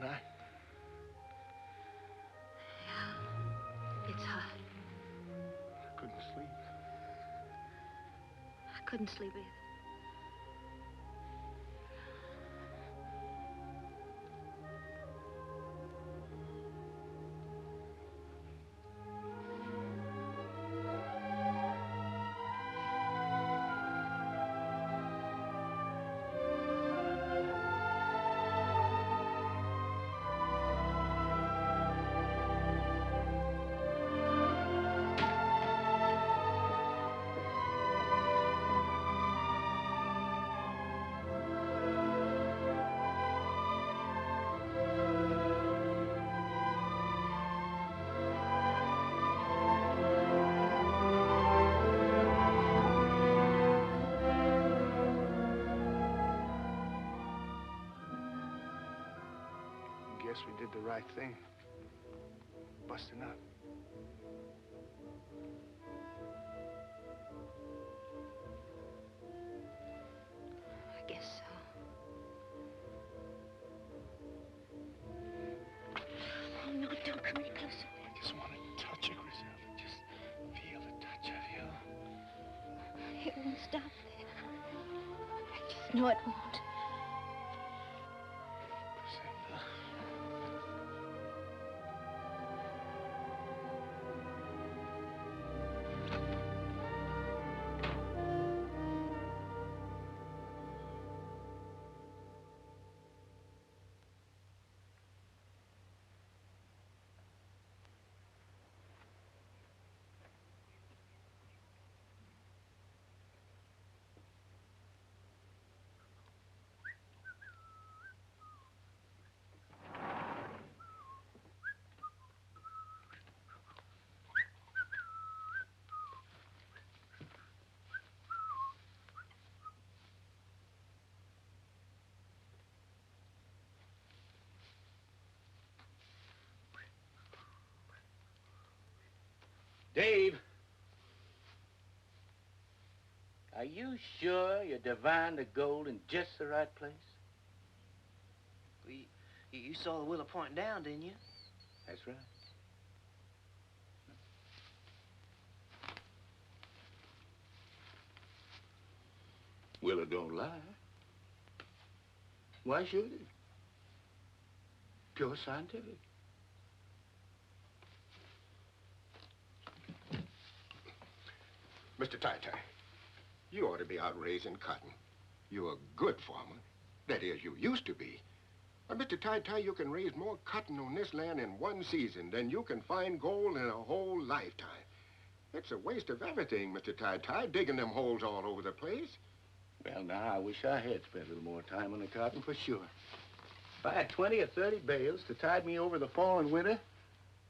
Night. Yeah, it's hot. I couldn't sleep. I couldn't sleep either. Guess we did the right thing. Busting up. I guess so. Oh, no, don't come any closer. I just want to touch you, Griselda. Just feel the touch of you. It won't stop there. I just know it won't. Dave. Are you sure you divined the gold in just the right place? Well, you saw the willow pointing down, didn't you? That's right. Willow don't lie. Why should it? Pure scientific. Mr. Tai-Tai, you ought to be out raising cotton. You're a good farmer. That is, you used to be. But, Mr. Tai-Tai, you can raise more cotton on this land in one season than you can find gold in a whole lifetime. It's a waste of everything, Mr. Tai-Tai, digging them holes all over the place. Well, now, I wish I had spent a little more time on the cotton, for sure. If I had 20 or 30 bales to tide me over the fall and winter,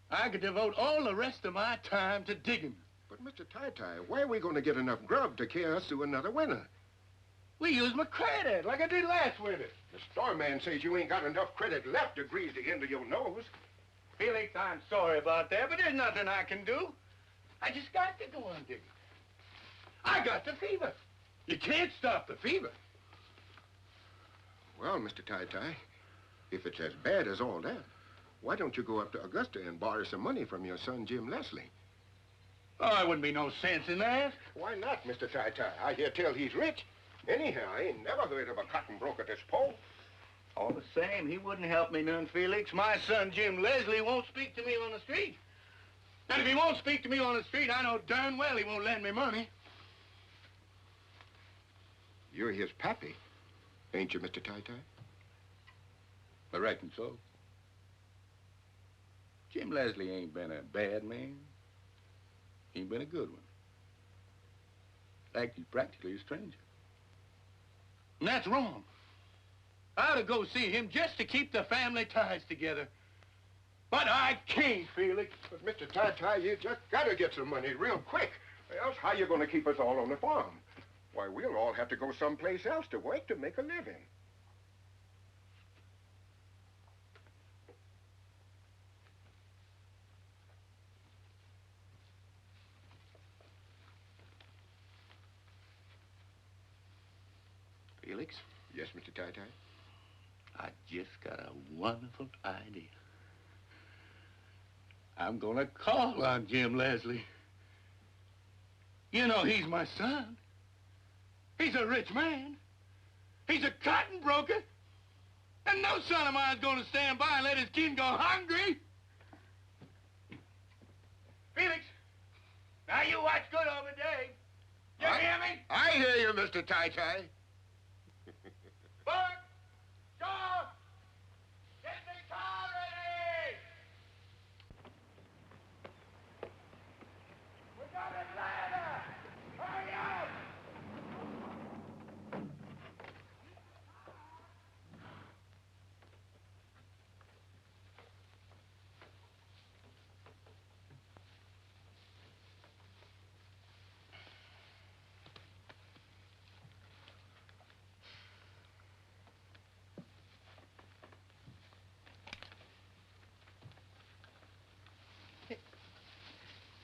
I could devote all the rest of my time to digging. But, Mr. Tai-Tai, where are we going to get enough grub to carry us through another winter? We use my credit, like I did last winter. The store man says you ain't got enough credit left to grease the end of your nose. Felix, I'm sorry about that, but there's nothing I can do. I just got to go on digging. I got the fever. You can't stop the fever. Well, Mr. Tai-Tai, if it's as bad as all that, why don't you go up to Augusta and borrow some money from your son, Jim Leslie? Oh, there wouldn't be no sense in that. Why not, Mr. Tai-Tai? I hear tell he's rich. Anyhow, I ain't never heard of a cotton broker this poor. All the same, he wouldn't help me none, Felix. My son, Jim Leslie, won't speak to me on the street. And if he won't speak to me on the street, I know darn well he won't lend me money. You're his pappy, ain't you, Mr. Tai-Tai? I reckon so. Jim Leslie ain't been a bad man. He ain't been a good one. In fact, he's practically a stranger. And that's wrong. I ought to go see him just to keep the family ties together. But I can't, Felix. But, Mr. Tai-Tai, you just gotta get some money real quick. Or else how you gonna keep us all on the farm? Why, we'll all have to go someplace else to work to make a living. Felix? Yes, Mr. Tai-Tai? I just got a wonderful idea. I'm gonna call on Jim Leslie. You know, he's my son. He's a rich man. He's a cotton broker. And no son of mine's gonna stand by and let his kid go hungry. Felix, now you watch good over Dave. You hear me? I hear you, Mr. Tai-Tai. Buck! Shaw! Get the car ready! We got a ladder! Hurry up!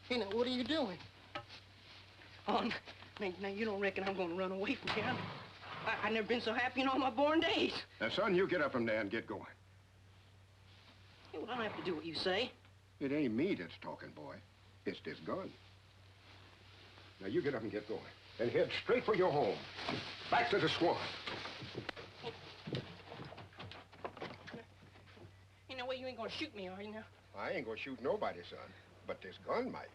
Hey, now, what are you doing? Oh, now you don't reckon I'm gonna run away from here? I've never been so happy in all my born days. Now, son, you get up from there and get going. Hey, well, I don't have to do what you say. It ain't me that's talking, boy. It's this gun. Now, you get up and get going. And head straight for your home. Back to the swamp. Hey, no way you ain't gonna shoot me, are you now? I ain't gonna shoot nobody, son. But this gun might.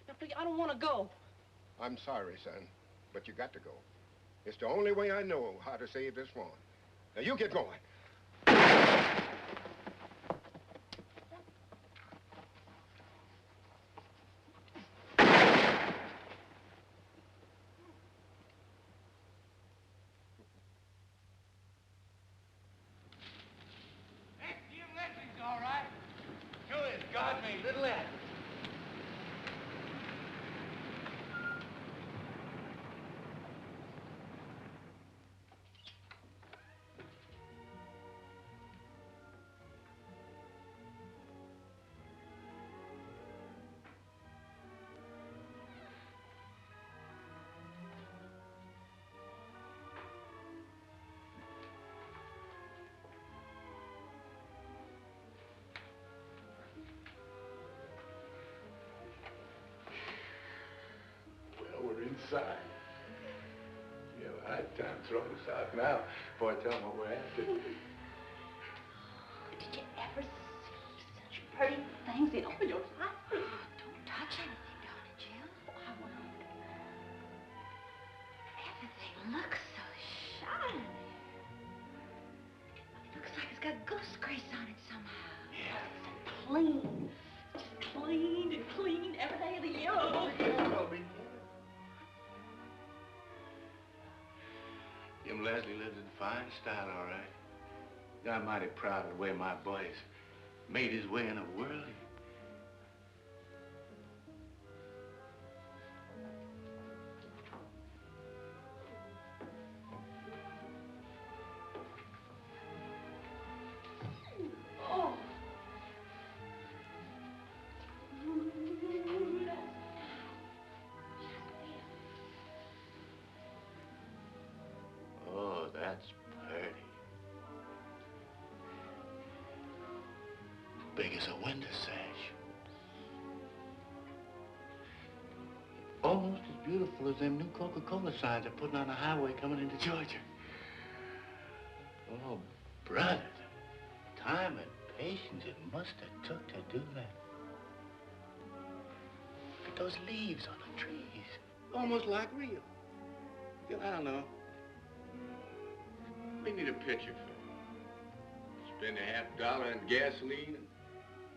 Now, please, I don't want to go. I'm sorry, son, but you got to go. It's the only way I know how to save this farm. Now, you get going. Jim Leslie's all right. Sure is. God made Little Acre. outside. You have a hard time throwing us out now before I tell them what we're after. Did you ever see such pretty things in all your life? Don't touch anything, darling Jim. Oh, I won't. Everything looks so shiny. It looks like it's got goose grease on it somehow. Yeah. So clean. Just cleaned and cleaned every day of the year. Oh, Jim Leslie lives in fine style, all right. I'm mighty proud of the way my boy's made his way in the world. Oh. Oh, that's pretty. Big as a window sash. Almost as beautiful as them new Coca-Cola signs they're putting on the highway coming into Georgia. Oh, brother, the time and patience it must have took to do that. Look at those leaves on the trees. Almost like real. I don't know. We need a picture for it. Spend $50 on gasoline and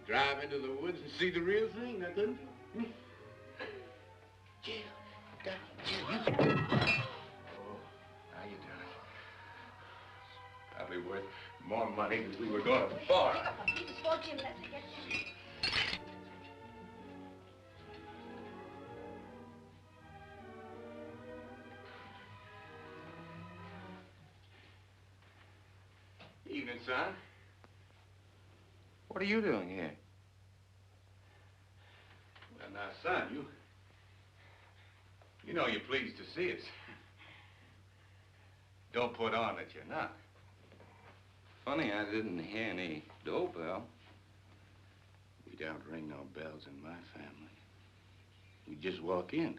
drive into the woods and see the real thing, now couldn't you? Jill, Jill, you... Oh, how you doing? Probably worth more money than we were going for. Just for Jim, let's get you. Evening, son. What are you doing here? Well, now, son, you know you're pleased to see us. Don't put on that you're not. Funny, I didn't hear any doorbell. We don't ring no bells in my family. We just walk in.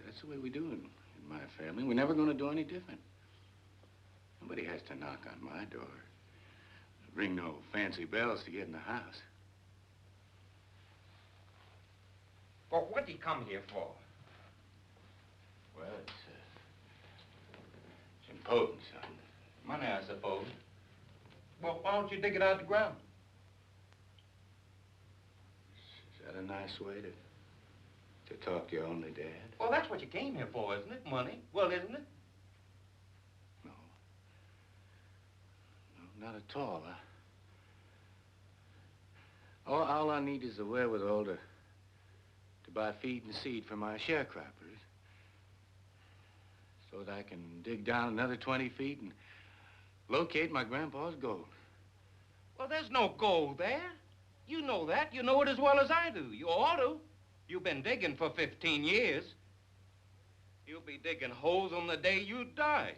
That's the way we do it in my family. We're never going to do any different. Nobody has to knock on my door. Ring no fancy bells to get in the house. Well, what'd he come here for? Well, it's important, son. Money, I suppose. Well, why don't you dig it out of the ground? Is that a nice way to talk to your only dad? Well, that's what you came here for, isn't it? Money. Well, isn't it? No, not at all. All I need is the wherewithal to buy feed and seed for my sharecroppers so that I can dig down another 20 feet and locate my grandpa's gold. Well, there's no gold there. You know that. You know it as well as I do. You ought to. You've been digging for 15 years. You'll be digging holes on the day you die.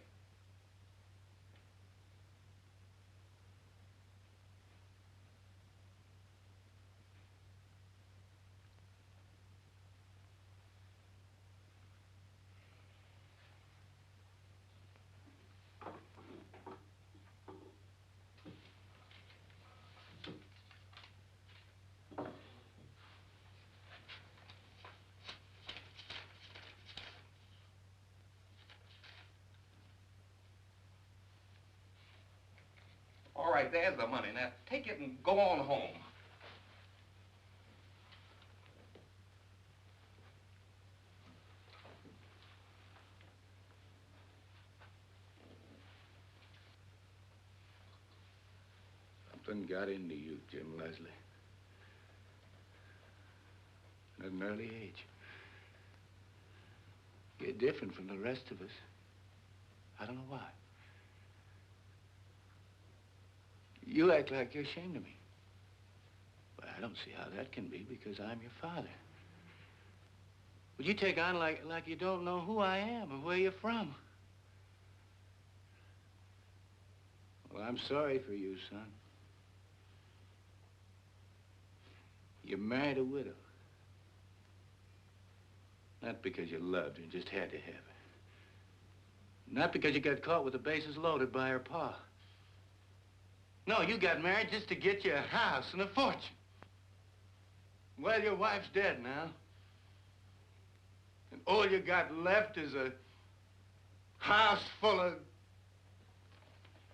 All right, there's the money. Now, take it and go on home. Something got into you, Jim Leslie. At an early age. You're different from the rest of us. I don't know why. You act like you're ashamed of me. Well, I don't see how that can be because I'm your father. But you take on like you don't know who I am or where you're from. Well, I'm sorry for you, son. You married a widow. Not because you loved her and just had to have her. Not because you got caught with the bases loaded by her pa. No, you got married just to get you a house and a fortune. Well, your wife's dead now. And all you got left is a house full of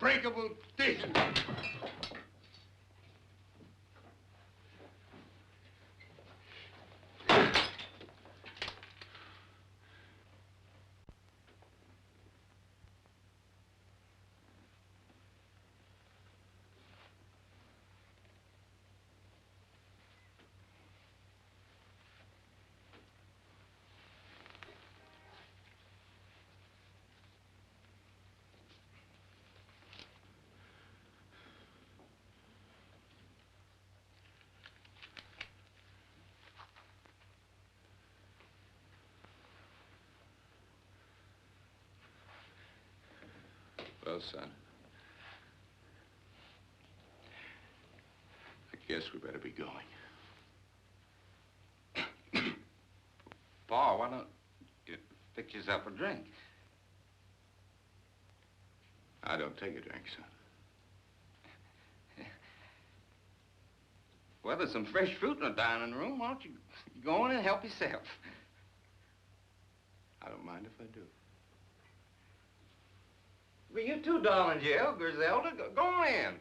breakable dishes. Well, son, I guess we better be going. Pa, why don't you fix yourself a drink? I don't take a drink, son. Well, there's some fresh fruit in the dining room. Why don't you go in and help yourself? I don't mind if I do. Well, you too, darling Jill, Griselda. Go on in.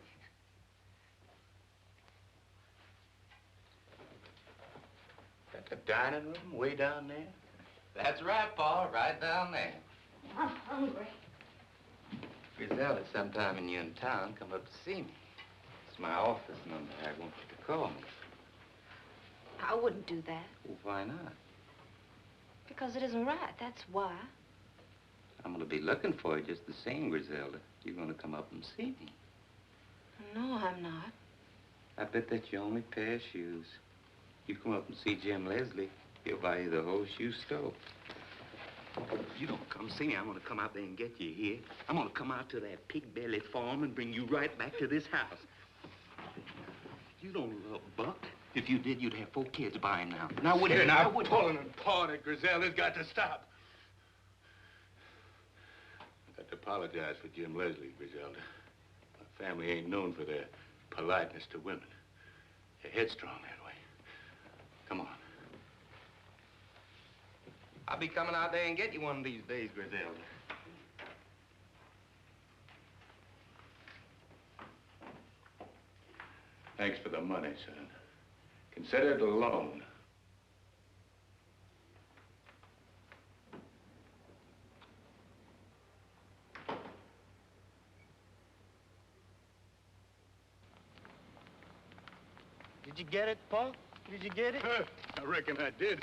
Got the dining room way down there? That's right, Pa, right down there. I'm hungry. Griselda, sometime when you're in town, come up to see me. It's my office number. I want you to call me. I wouldn't do that. Well, why not? Because it isn't right, that's why. I'm going to be looking for you just the same, Griselda. You're going to come up and see me. No, I'm not. I bet that's your only pair of shoes. You come up and see Jim Leslie, he'll buy you the whole shoe store. If you don't come see me, I'm going to come out there and get you here. I'm going to come out to that pig belly farm and bring you right back to this house. You don't love Buck. If you did, you'd have 4 kids by him now. Now, wouldn't You're you? not pulling and pawing it, Griselda's got to stop. I got to apologize for Jim Leslie, Griselda. My family ain't known for their politeness to women. They're headstrong that way. Come on. I'll be coming out there and get you one of these days, Griselda. Thanks for the money, son. Consider it a loan. Did you get it, Pa? Did you get it? I reckon I did.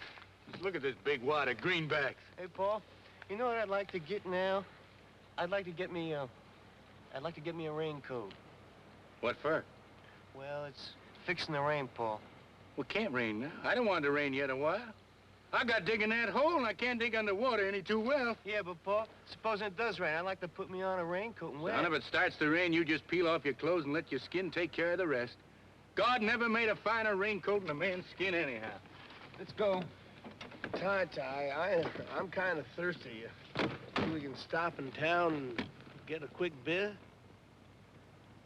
Just look at this big wad of greenbacks. Hey, Pa, you know what I'd like to get now? I'd like to get me a raincoat. What for? Well, it's fixing the rain, Pa. Well, it can't rain now. I don't want it to rain yet a while. I got digging that hole, and I can't dig underwater any too well. Yeah, but, Pa, supposing it does rain, I'd like to put me on a raincoat and wear Son, it. if it starts to rain, you just peel off your clothes and let your skin take care of the rest. God never made a finer raincoat than a man's skin anyhow. Let's go. I'm kind of thirsty. Think we can stop in town and get a quick beer?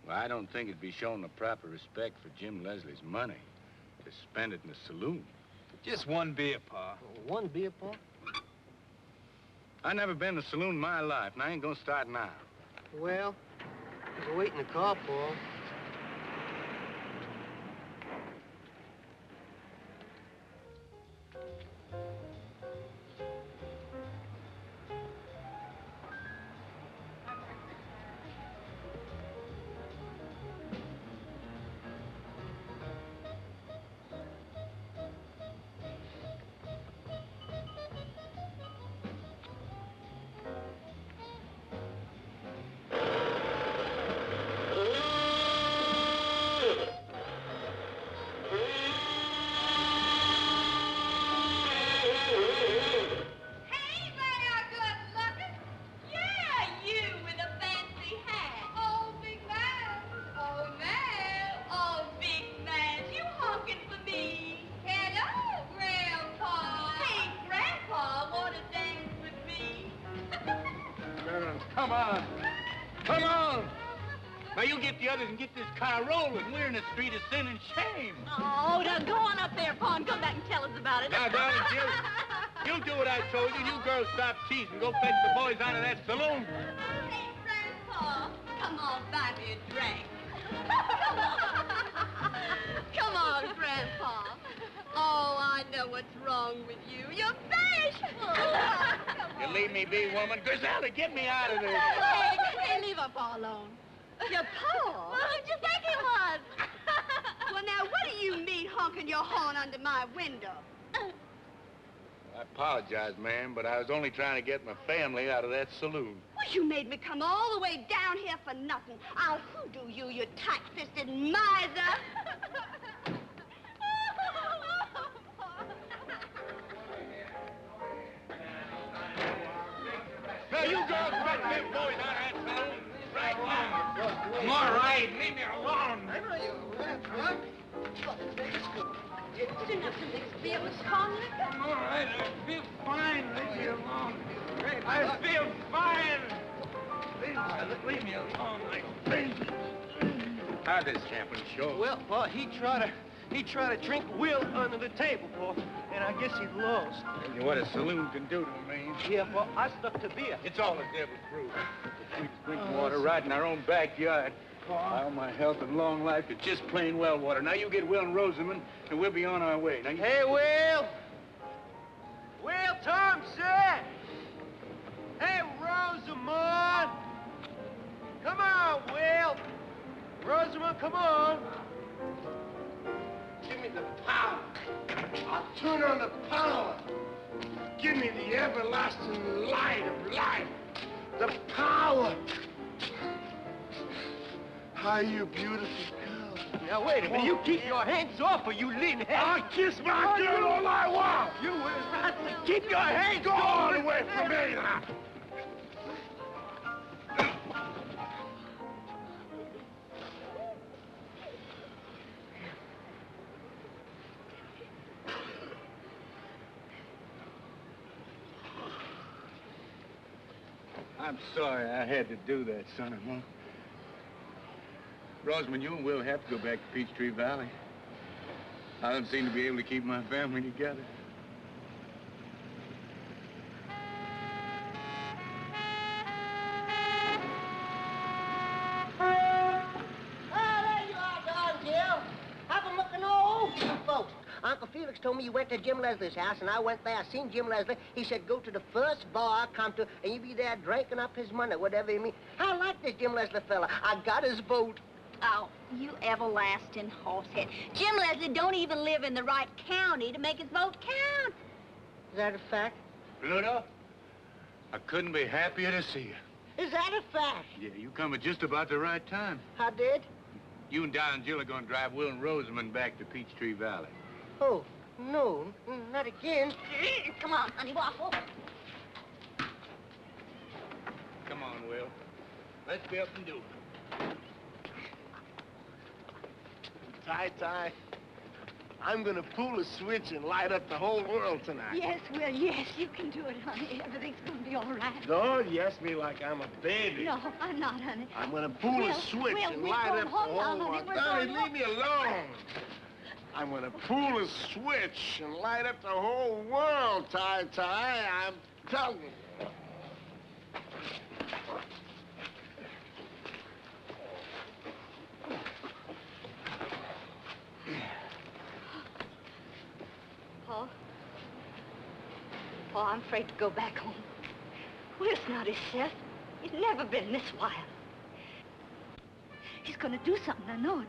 Well, I don't think it'd be showing the proper respect for Jim Leslie's money to spend it in the saloon. Just one beer, Pa. One beer, Pa? I never been to a saloon in my life, and I ain't gonna start now. Well, there's a wait in the car, Pa. Come on. Come on. Now, you get the others and get this car rolling. We're in a street of sin and shame. Oh, now go on up there, Pa, and come back and tell us about it. Now, darling, you do what I told you. You girls stop teasing. Go fetch the boys out of that saloon. Hey, Grandpa, come on, buy me a drink. Come on, Grandpa. Oh, I know what's wrong with you. You're bashful. You leave me be, woman. Griselda, get me out of there. Hey, leave our Pa alone. Your Pa? Who'd you think he was? Well, now, what do you mean honking your horn under my window? I apologize, ma'am, but I was only trying to get my family out of that saloon. Well, you made me come all the way down here for nothing. I'll hoodoo you, you tight-fisted miser. Now, you girls fetch them boys out of that saloon right now. I'm all right. Leave me alone. Didn't have to mix beer with strong liquor. I'm all right. I feel fine. Leave me alone. I feel fine. Leave me alone. How'd this champion show? Well, Pa, he tried to drink Will under the table, Pa, and I guess he lost. What a saloon can do to a man. Yeah, Pa, I stuck to beer. It's all the devil's brew. The sweetest drinking water right in our own backyard. All my health and long life is just plain well water. Now you get Will and Rosamond, and we'll be on our way. Now you... Hey, Will! Will Thompson! Hey, Rosamond! Come on, Will! Rosamond, come on! Give me the power. I'll turn on the power. Give me the everlasting light of life. The power. How you beautiful girl. Now, wait a minute. You keep your hands off or you lean head. I'll kiss my girl all I want. You was right to keep your hands Go off. all away from me now. I'm sorry I had to do that, son-in-law. Rosamond, you and Will have to go back to Peachtree Valley. I don't seem to be able to keep my family together. There you are, Don Jill. Have a look at all you folks. Uncle Felix told me you went to Jim Leslie's house, and I went there. I seen Jim Leslie. He said, go to the first bar I come to, and you be there drinking up his money, whatever you mean. I like this Jim Leslie fella. I got his vote. Oh, you everlasting horsehead. Jim Leslie don't even live in the right county to make his vote count. Is that a fact? Pluto, I couldn't be happier to see you. Is that a fact? Yeah, you come at just about the right time. I did? You and Don and Jill are going to drive Will and Rosamond back to Peachtree Valley. Oh, no, not again. Come on, honey, waffle. Come on, Will. Let's be up and do it. Ty, I'm gonna pull a switch and light up the whole world tonight. Yes, Will, yes, you can do it, honey. Everything's gonna be all right. Don't yes me like I'm a baby. No, I'm not, honey. I'm gonna pull a switch and light up the whole world. Donnie, leave me alone. I'm gonna pull a switch and light up the whole world, Ty. I'm telling you. Paul, I'm afraid to go back home. Will's not himself. He's never been this wild. He's gonna do something, I know it.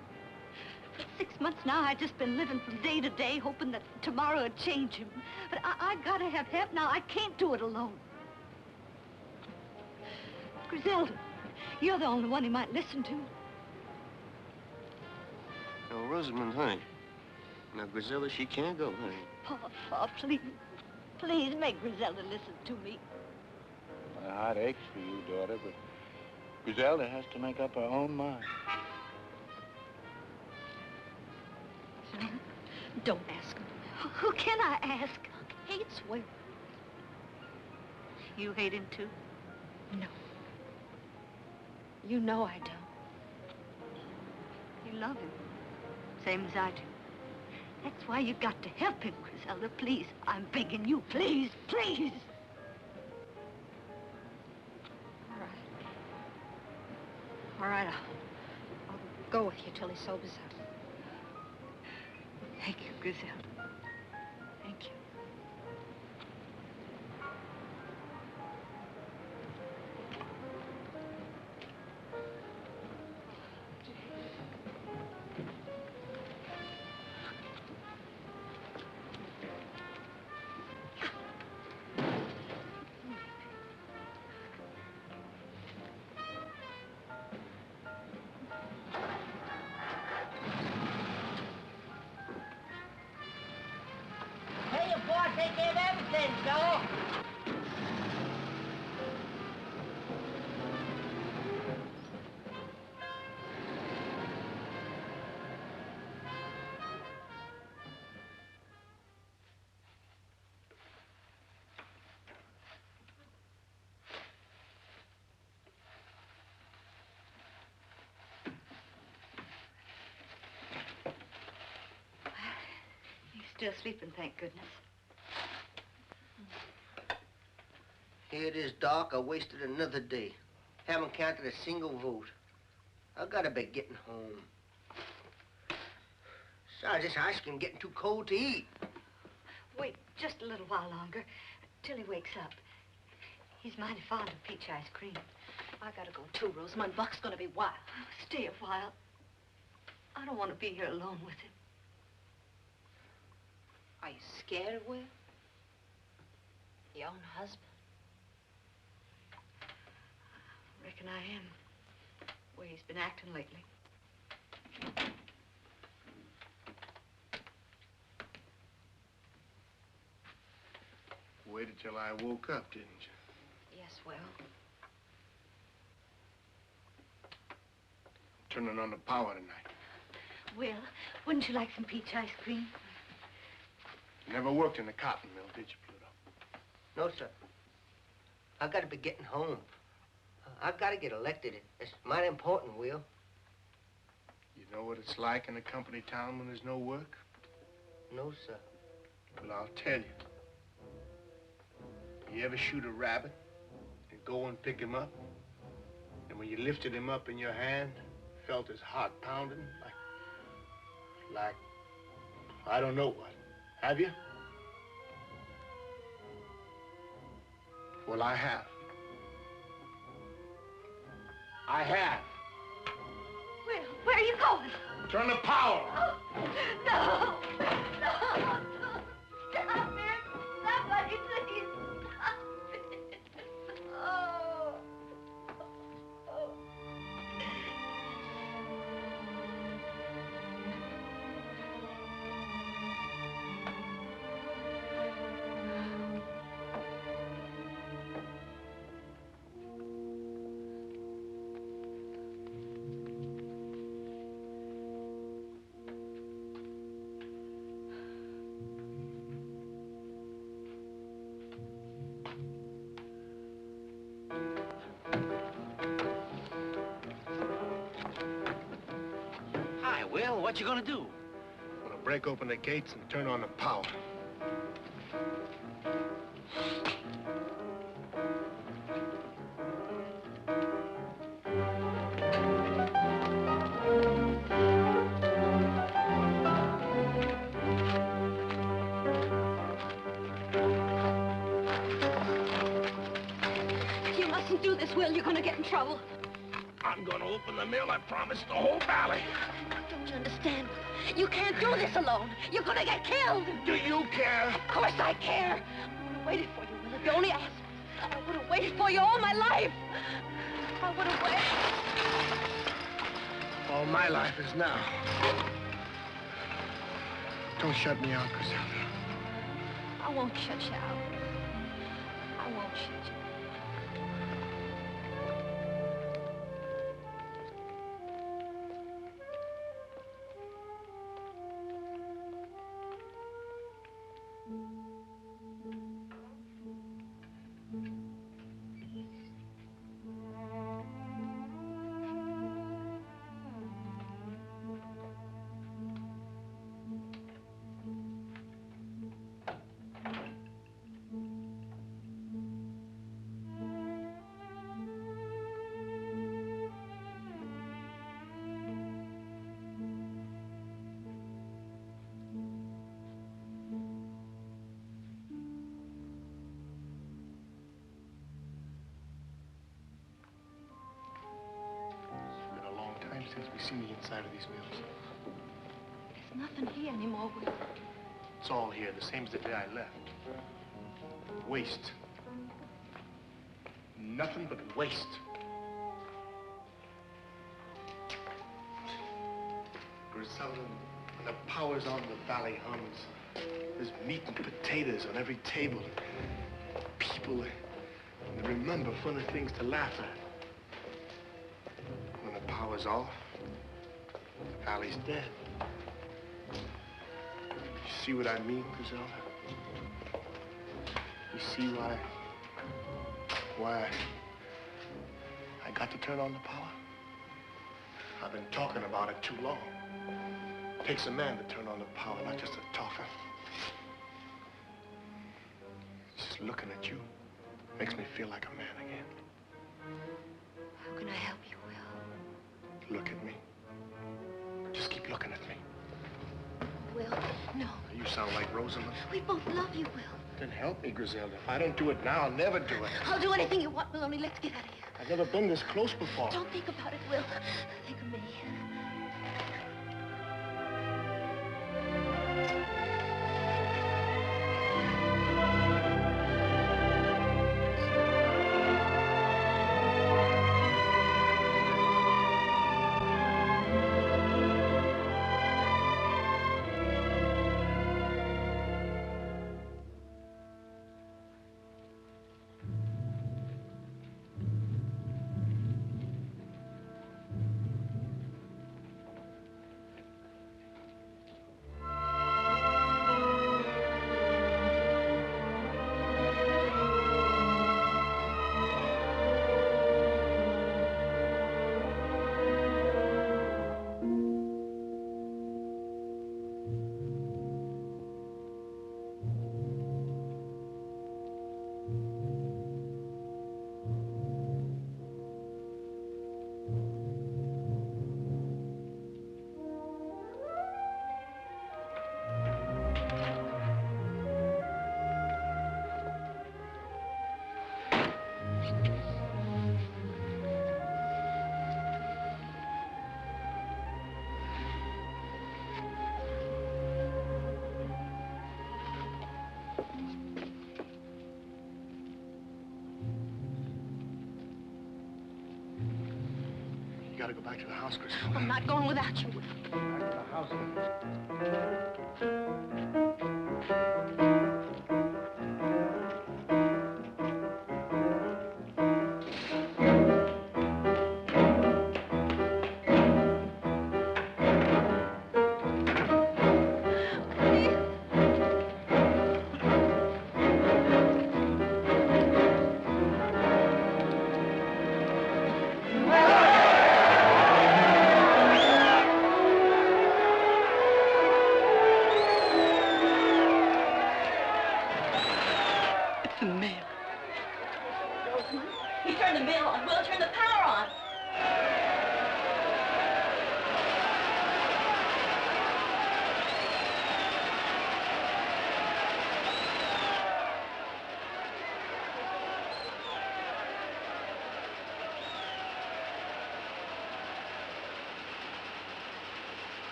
For 6 months now, I've just been living from day to day, hoping that tomorrow would change him. But I gotta have help now. I can't do it alone. Griselda, you're the only one he might listen to. Now, Rosamond, honey. Now, Griselda, she can't go, honey. Paul, please. Please make Griselda listen to me. My heart aches for you, daughter, but Griselda has to make up her own mind. Don't ask him. Who can I ask? Hates Will. You hate him, too? No. You know I don't. You love him, same as I do. That's why you got to help him, Griselda. Please, I'm begging you. Please, please. All right. All right, I'll go with you till he sobers up. Thank you, Griselda. Thank you. Hey, your boy, take care of everything, fella. He's still sleeping, thank goodness. Here it is, Doc. I wasted another day. Haven't counted a single vote. I gotta be getting home. Besides, this ice cream getting too cold to eat. Wait just a little while longer, till he wakes up. He's mighty fond of peach ice cream. I gotta go too, Rosamund. Buck's gonna be wild. Stay a while. I don't want to be here alone with him. Are you scared, Will? Your own husband? Reckon I am. The way he's been acting lately. Waited till I woke up, didn't you? Yes, Will. Turning on the power tonight. Will, wouldn't you like some peach ice cream? You never worked in the cotton mill, did you, Pluto? No, sir. I gotta be getting home. I gotta get elected. It's mighty important, Will. You know what it's like in a company town when there's no work? No, sir. Well, I'll tell you. You ever shoot a rabbit and go and pick him up? And when you lifted him up in your hand, felt his heart pounding like, I don't know what. Have you? Well, I have. I have. Will, where are you going? Turn the power. Oh, no! No! Stop it! Somebody, please! Stop it! Oh! Oh! Hi, Will. What you gonna do? I'm gonna break open the gates and turn on the power. You mustn't do this, Will. You're gonna get in trouble. I'm gonna open the mill. I promise the whole valley. Don't you understand? You can't do this alone. You're gonna get killed. Do you care? Of course I care. I would have waited for you, Will. If you only asked. I would have waited for you all my life. I would have waited. All my life is now. Don't shut me out, Griselda. I won't shut you out. I won't shut you out. Let me see the inside of these mills. There's nothing here anymore, Will. It's all here, the same as the day I left. Waste. Nothing but waste. Griselda, when the power's on, the valley hums. There's meat and potatoes on every table. People, they remember funny things to laugh at. When the power's off, the valley's dead. You see what I mean, Griselda? You see why I got to turn on the power? I've been talking about it too long. It takes a man to turn on the power, not just a talker. Just looking at you makes me feel like a man again. How can I help you, Will? Look at me. Just keep looking at me. Will, no. You sound like Rosamond. We both love you, Will. Then help me, Griselda. If I don't do it now, I'll never do it. I'll do anything you want, Will, only let's get out of here. I've never been this close before. Don't think about it, Will. Think of me. You gotta go back to the house, Griselda. I'm not going without you, Will. Back to the house.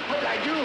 What did I do?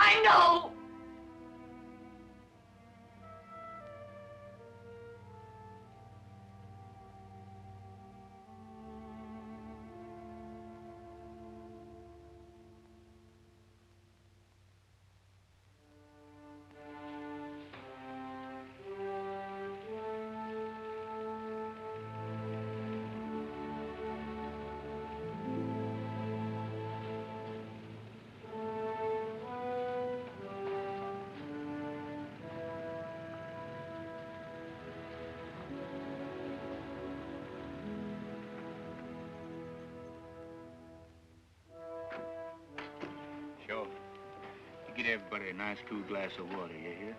I know! Sure. You get everybody a nice cool glass of water, you hear?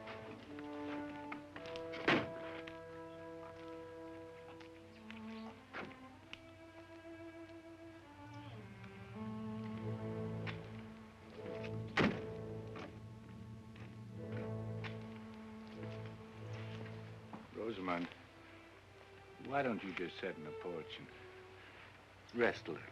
Rosamond, why don't you just sit in the porch and rest a little?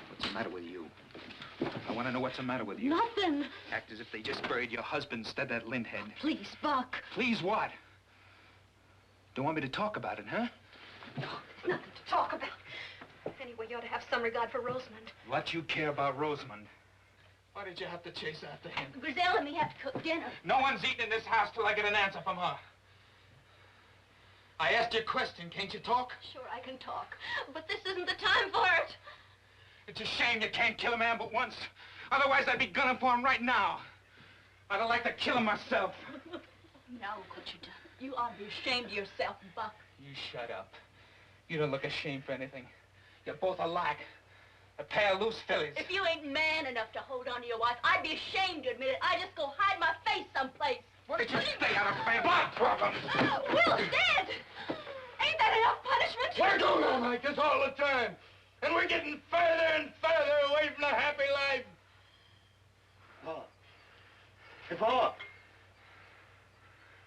What's the matter with you? I want to know what's the matter with you. Nothing. Act as if they just buried your husband instead of that linthead. Please, Buck. Please what? Don't want me to talk about it, huh? Nothing to talk about. Anyway, you ought to have some regard for Rosamond. What you care about Rosamond? Why did you have to chase after him? Griselle and me have to cook dinner. No one's eating in this house till I get an answer from her. I asked you a question. Can't you talk? Sure, I can talk. But this isn't the time for it. It's a shame you can't kill a man but once. Otherwise, I'd be gunning for him right now. I'd have liked to kill him myself. Now, what you done? You ought to be ashamed of yourself, Buck. You shut up. You don't look ashamed for anything. You're both alike. A pair of loose fillies. If you ain't man enough to hold on to your wife, I'd be ashamed to admit it. I'd just go hide my face someplace. Why don't you stay out of family problems? Will's dead. Ain't that enough punishment? We're doing all like this all the time. And we're getting further and further away from a happy life. Paul. Hey, Paul.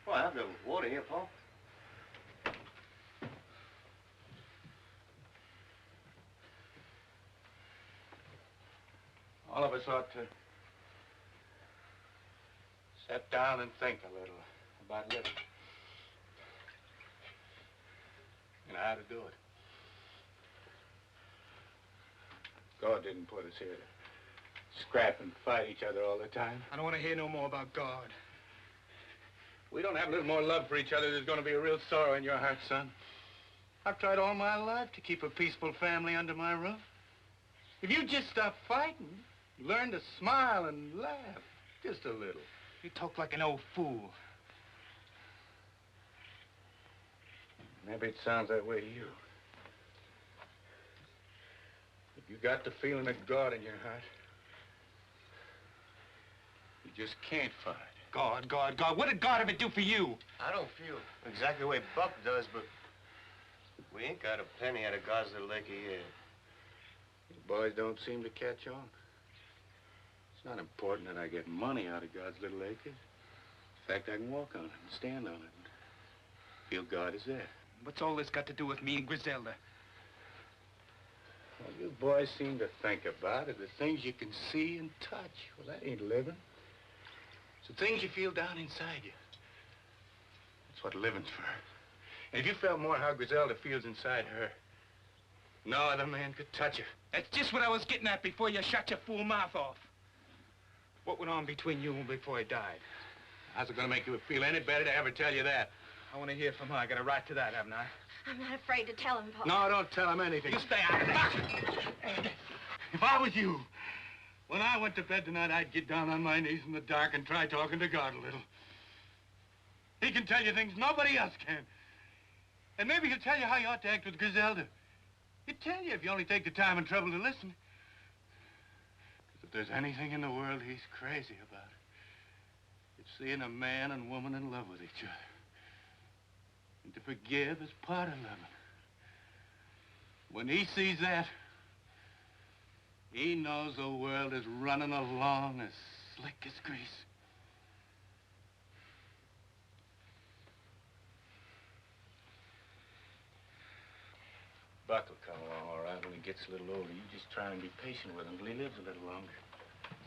Well, I have the water here, Paul. All of us ought to sit down and think a little about living. And how to do it. God didn't put us here to scrap and fight each other all the time. I don't want to hear no more about God. We don't have a little more love for each other, there's going to be a real sorrow in your heart, son. I've tried all my life to keep a peaceful family under my roof. If you just stop fighting, learn to smile and laugh, just a little. You talk like an old fool. Maybe it sounds that way to you. If you got the feeling of God in your heart, you just can't fight. God, God, God. What did God ever do for you? I don't feel exactly the way Buck does, but we ain't got a penny out of God's Little Acre yet. You boys don't seem to catch on. It's not important that I get money out of God's Little Acre. In fact, I can walk on it and stand on it and feel God is there. What's all this got to do with me and Griselda? Well, you boys seem to think about it, the things you can see and touch. Well, that ain't living. It's the things you feel down inside you. That's what living's for. And if you felt more how Griselda feels inside her, no other man could touch her. That's just what I was getting at before you shut your fool mouth off. What went on between you and before he died? How's it gonna make you feel any better to ever tell you that? I want to hear from her. I got a right to that, haven't I? I'm not afraid to tell him, Paul. No, don't tell him anything. You stay out of that. If I was you, when I went to bed tonight, I'd get down on my knees in the dark and try talking to God a little. He can tell you things nobody else can. And maybe he'll tell you how you ought to act with Griselda. He'd tell you if you only take the time and trouble to listen. Because if there's anything in the world he's crazy about, it's seeing a man and woman in love with each other. And to forgive is part of loving. When he sees that, he knows the world is running along as slick as grease. Buck will come along all right when he gets a little older. You just try and be patient with him till he lives a little longer.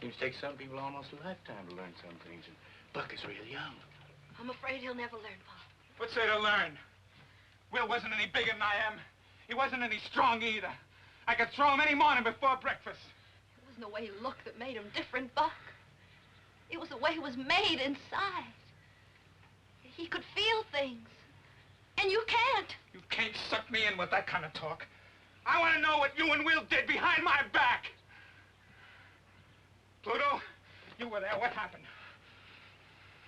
Seems to take some people almost a lifetime to learn some things, and Buck is real young. I'm afraid he'll never learn, Paul. What's there to learn? Will wasn't any bigger than I am. He wasn't any strong either. I could throw him any morning before breakfast. It wasn't the way he looked that made him different, Buck. It was the way he was made inside. He could feel things. And you can't. You can't suck me in with that kind of talk. I want to know what you and Will did behind my back. Pluto, you were there. What happened?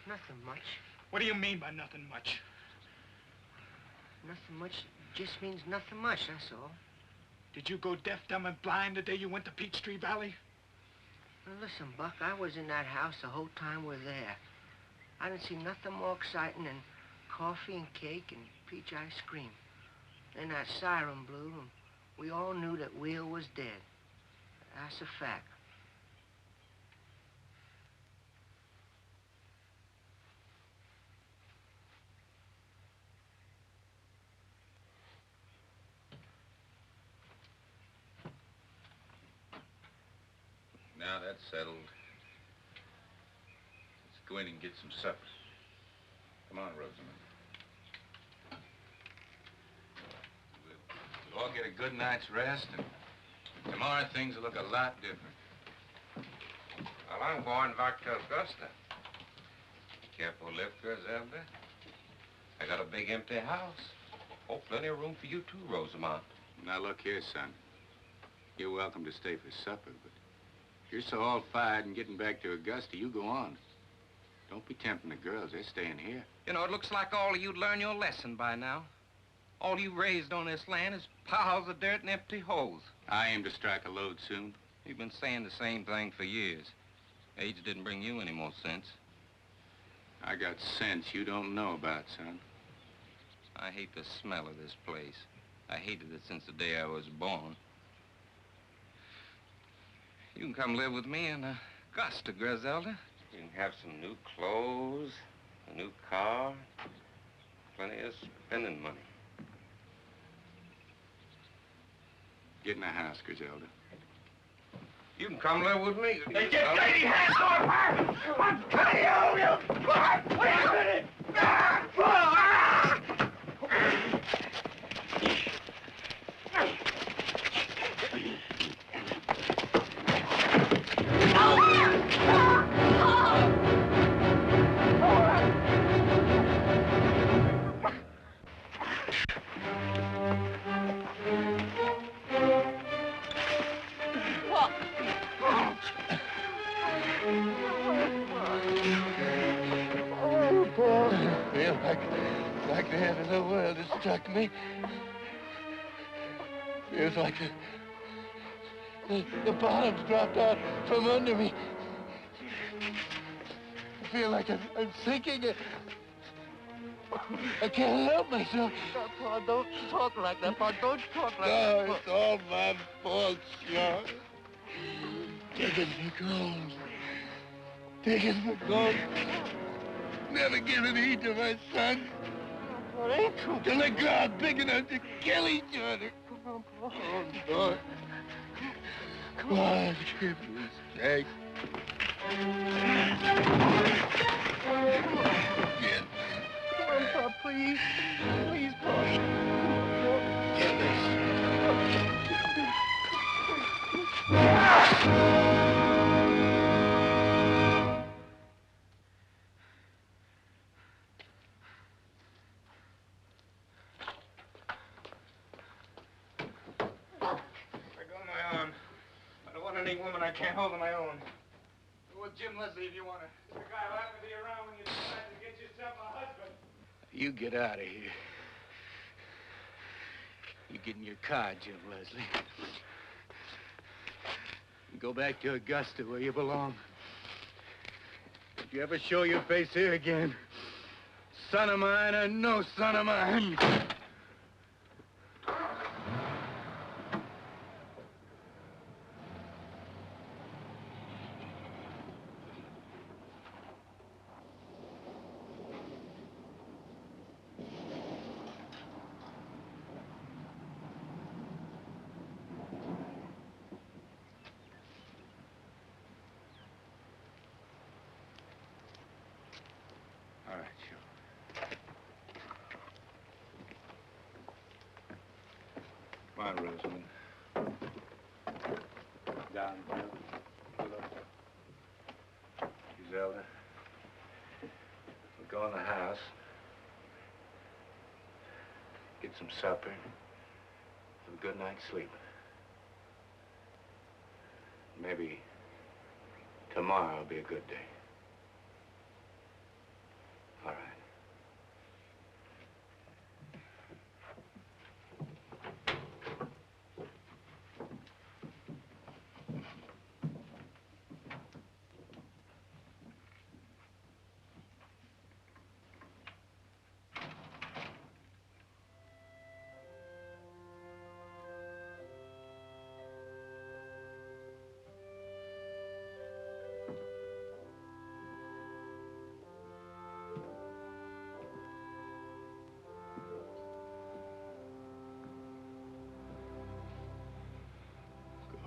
Nothing much. What do you mean by nothing much? Nothing much just means nothing much, that's all. Did you go deaf, dumb, and blind the day you went to Peachtree Valley? Now, listen, Buck, I was in that house the whole time we're there. I didn't see nothing more exciting than coffee and cake and peach ice cream. Then that siren blew, and we all knew that Will was dead. That's a fact. Now that's settled. Let's go in and get some supper. Come on, Rosamond. We'll all get a good night's rest, and tomorrow things will look a lot different. Well, I'm going back to Augusta. Careful lift, Griselda. I got a big empty house. Oh, plenty of room for you too, Rosamond. Now look here, son. You're welcome to stay for supper, but if you're so all fired and getting back to Augusta, you go on. Don't be tempting the girls. They're staying here. You know, it looks like all of you'd learn your lesson by now. All you raised on this land is piles of dirt and empty holes. I aim to strike a lode soon. You've been saying the same thing for years. Age didn't bring you any more sense. I got sense you don't know about, son. I hate the smell of this place. I hated it since the day I was born. You can come live with me in Augusta, Griselda. You can have some new clothes, a new car, plenty of spending money. Get in the house, Griselda. You can come live with me. Hey, get dirty hands off her! I'm cutting you! Wait a minute! Like the end of the world has struck me. Feels like the bottom's dropped out from under me. I feel like I'm sinking. I can't help myself. Pa, don't talk like that, Pa. Don't talk like No, that. it's all my fault, Sean. Taking for gold. Taking for gold. Never giving heed to my son. It ain't true. Till they grow out big enough to kill each other. Come on, Pa. Oh, Lord. Come on, give me strength. Again. Come on, Pa, please. Please, Pa. Give me woman I can't hold on my own. Go with Jim Leslie if you want to. The guy will happen to be around when you decide to get yourself a husband. You get out of here. You get in your car, Jim Leslie. And go back to Augusta where you belong. If you ever show your face here again, son of mine or no son of mine. All right, sure. Come on, Rosamond. Down, Bill. Pull up. Griselda. We'll go in the house. Get some supper. Have a good night's sleep. Maybe tomorrow will be a good day. All right.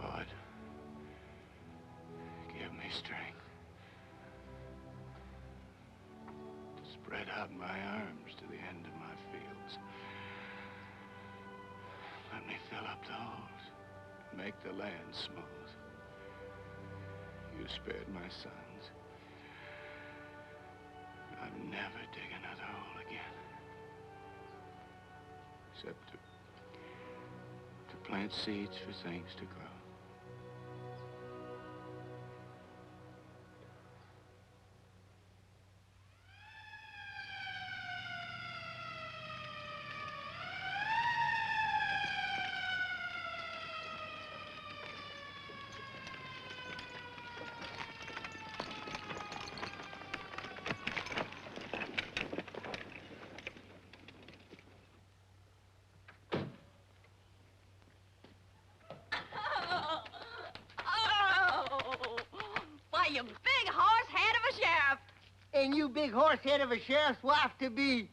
God, give me strength to spread out my arms to the end of my fields. Let me fill up the holes, make the land smooth. You spared my sons. I'll never dig another hole again. Except to plant seeds for things to grow. than you big horse head of a sheriff's wife to be.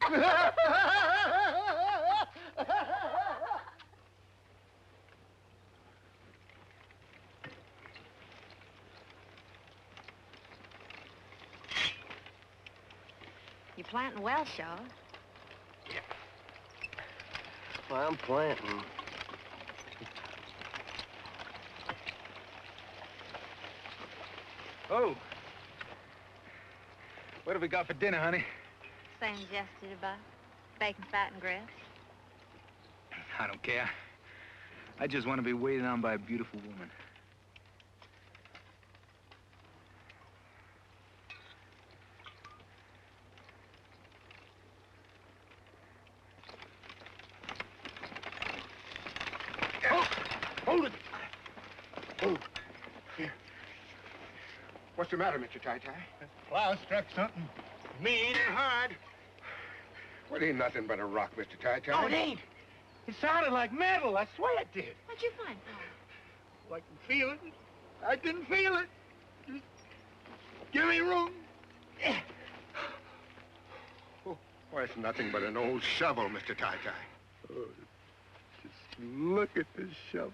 You're planting well, Shaw. Well, I'm planting. Oh. What have we got for dinner, honey? Same as yesterday, Bob. Bacon, fat, and grits. I don't care. I just want to be waited on by a beautiful woman. Hold it! Hold. Here. What's the matter, Mr. Ty-Ty? Plow struck something mean and hard. Well, it ain't nothing but a rock, Mr. Ty-Ty. No, it ain't. It sounded like metal. I swear it did. What'd you find, Paul? Well, I can feel it. I can feel it. Just give me room. Oh, well, it's nothing but an old shovel, Mr. Ty-Ty. Oh, just look at this shovel.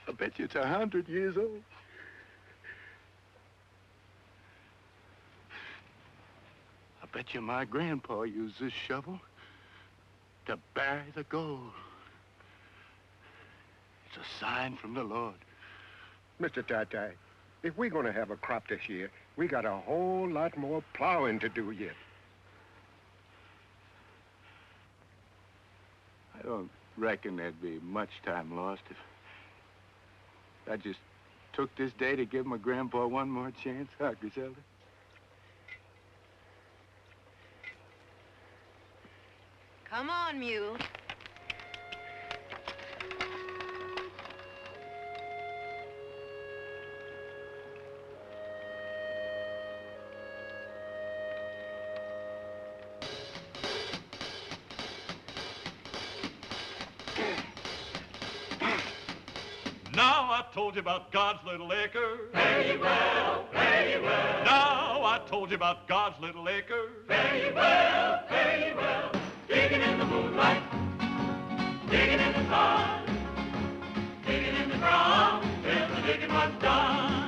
I bet you it's 100 years old. I bet you my grandpa used this shovel to bury the gold. It's a sign from the Lord. Mr. Ty-Ty, if we're going to have a crop this year, we got a whole lot more plowing to do yet. I don't reckon there'd be much time lost if I just took this day to give my grandpa one more chance, huh, Griselda? Come on, mule. Now I told you about God's little acre. Fare ye well, fare ye well. Now I told you about God's little acre. Fare ye well, fare ye well. Digging in the moonlight, digging in the sun, digging in the ground till the digging was done.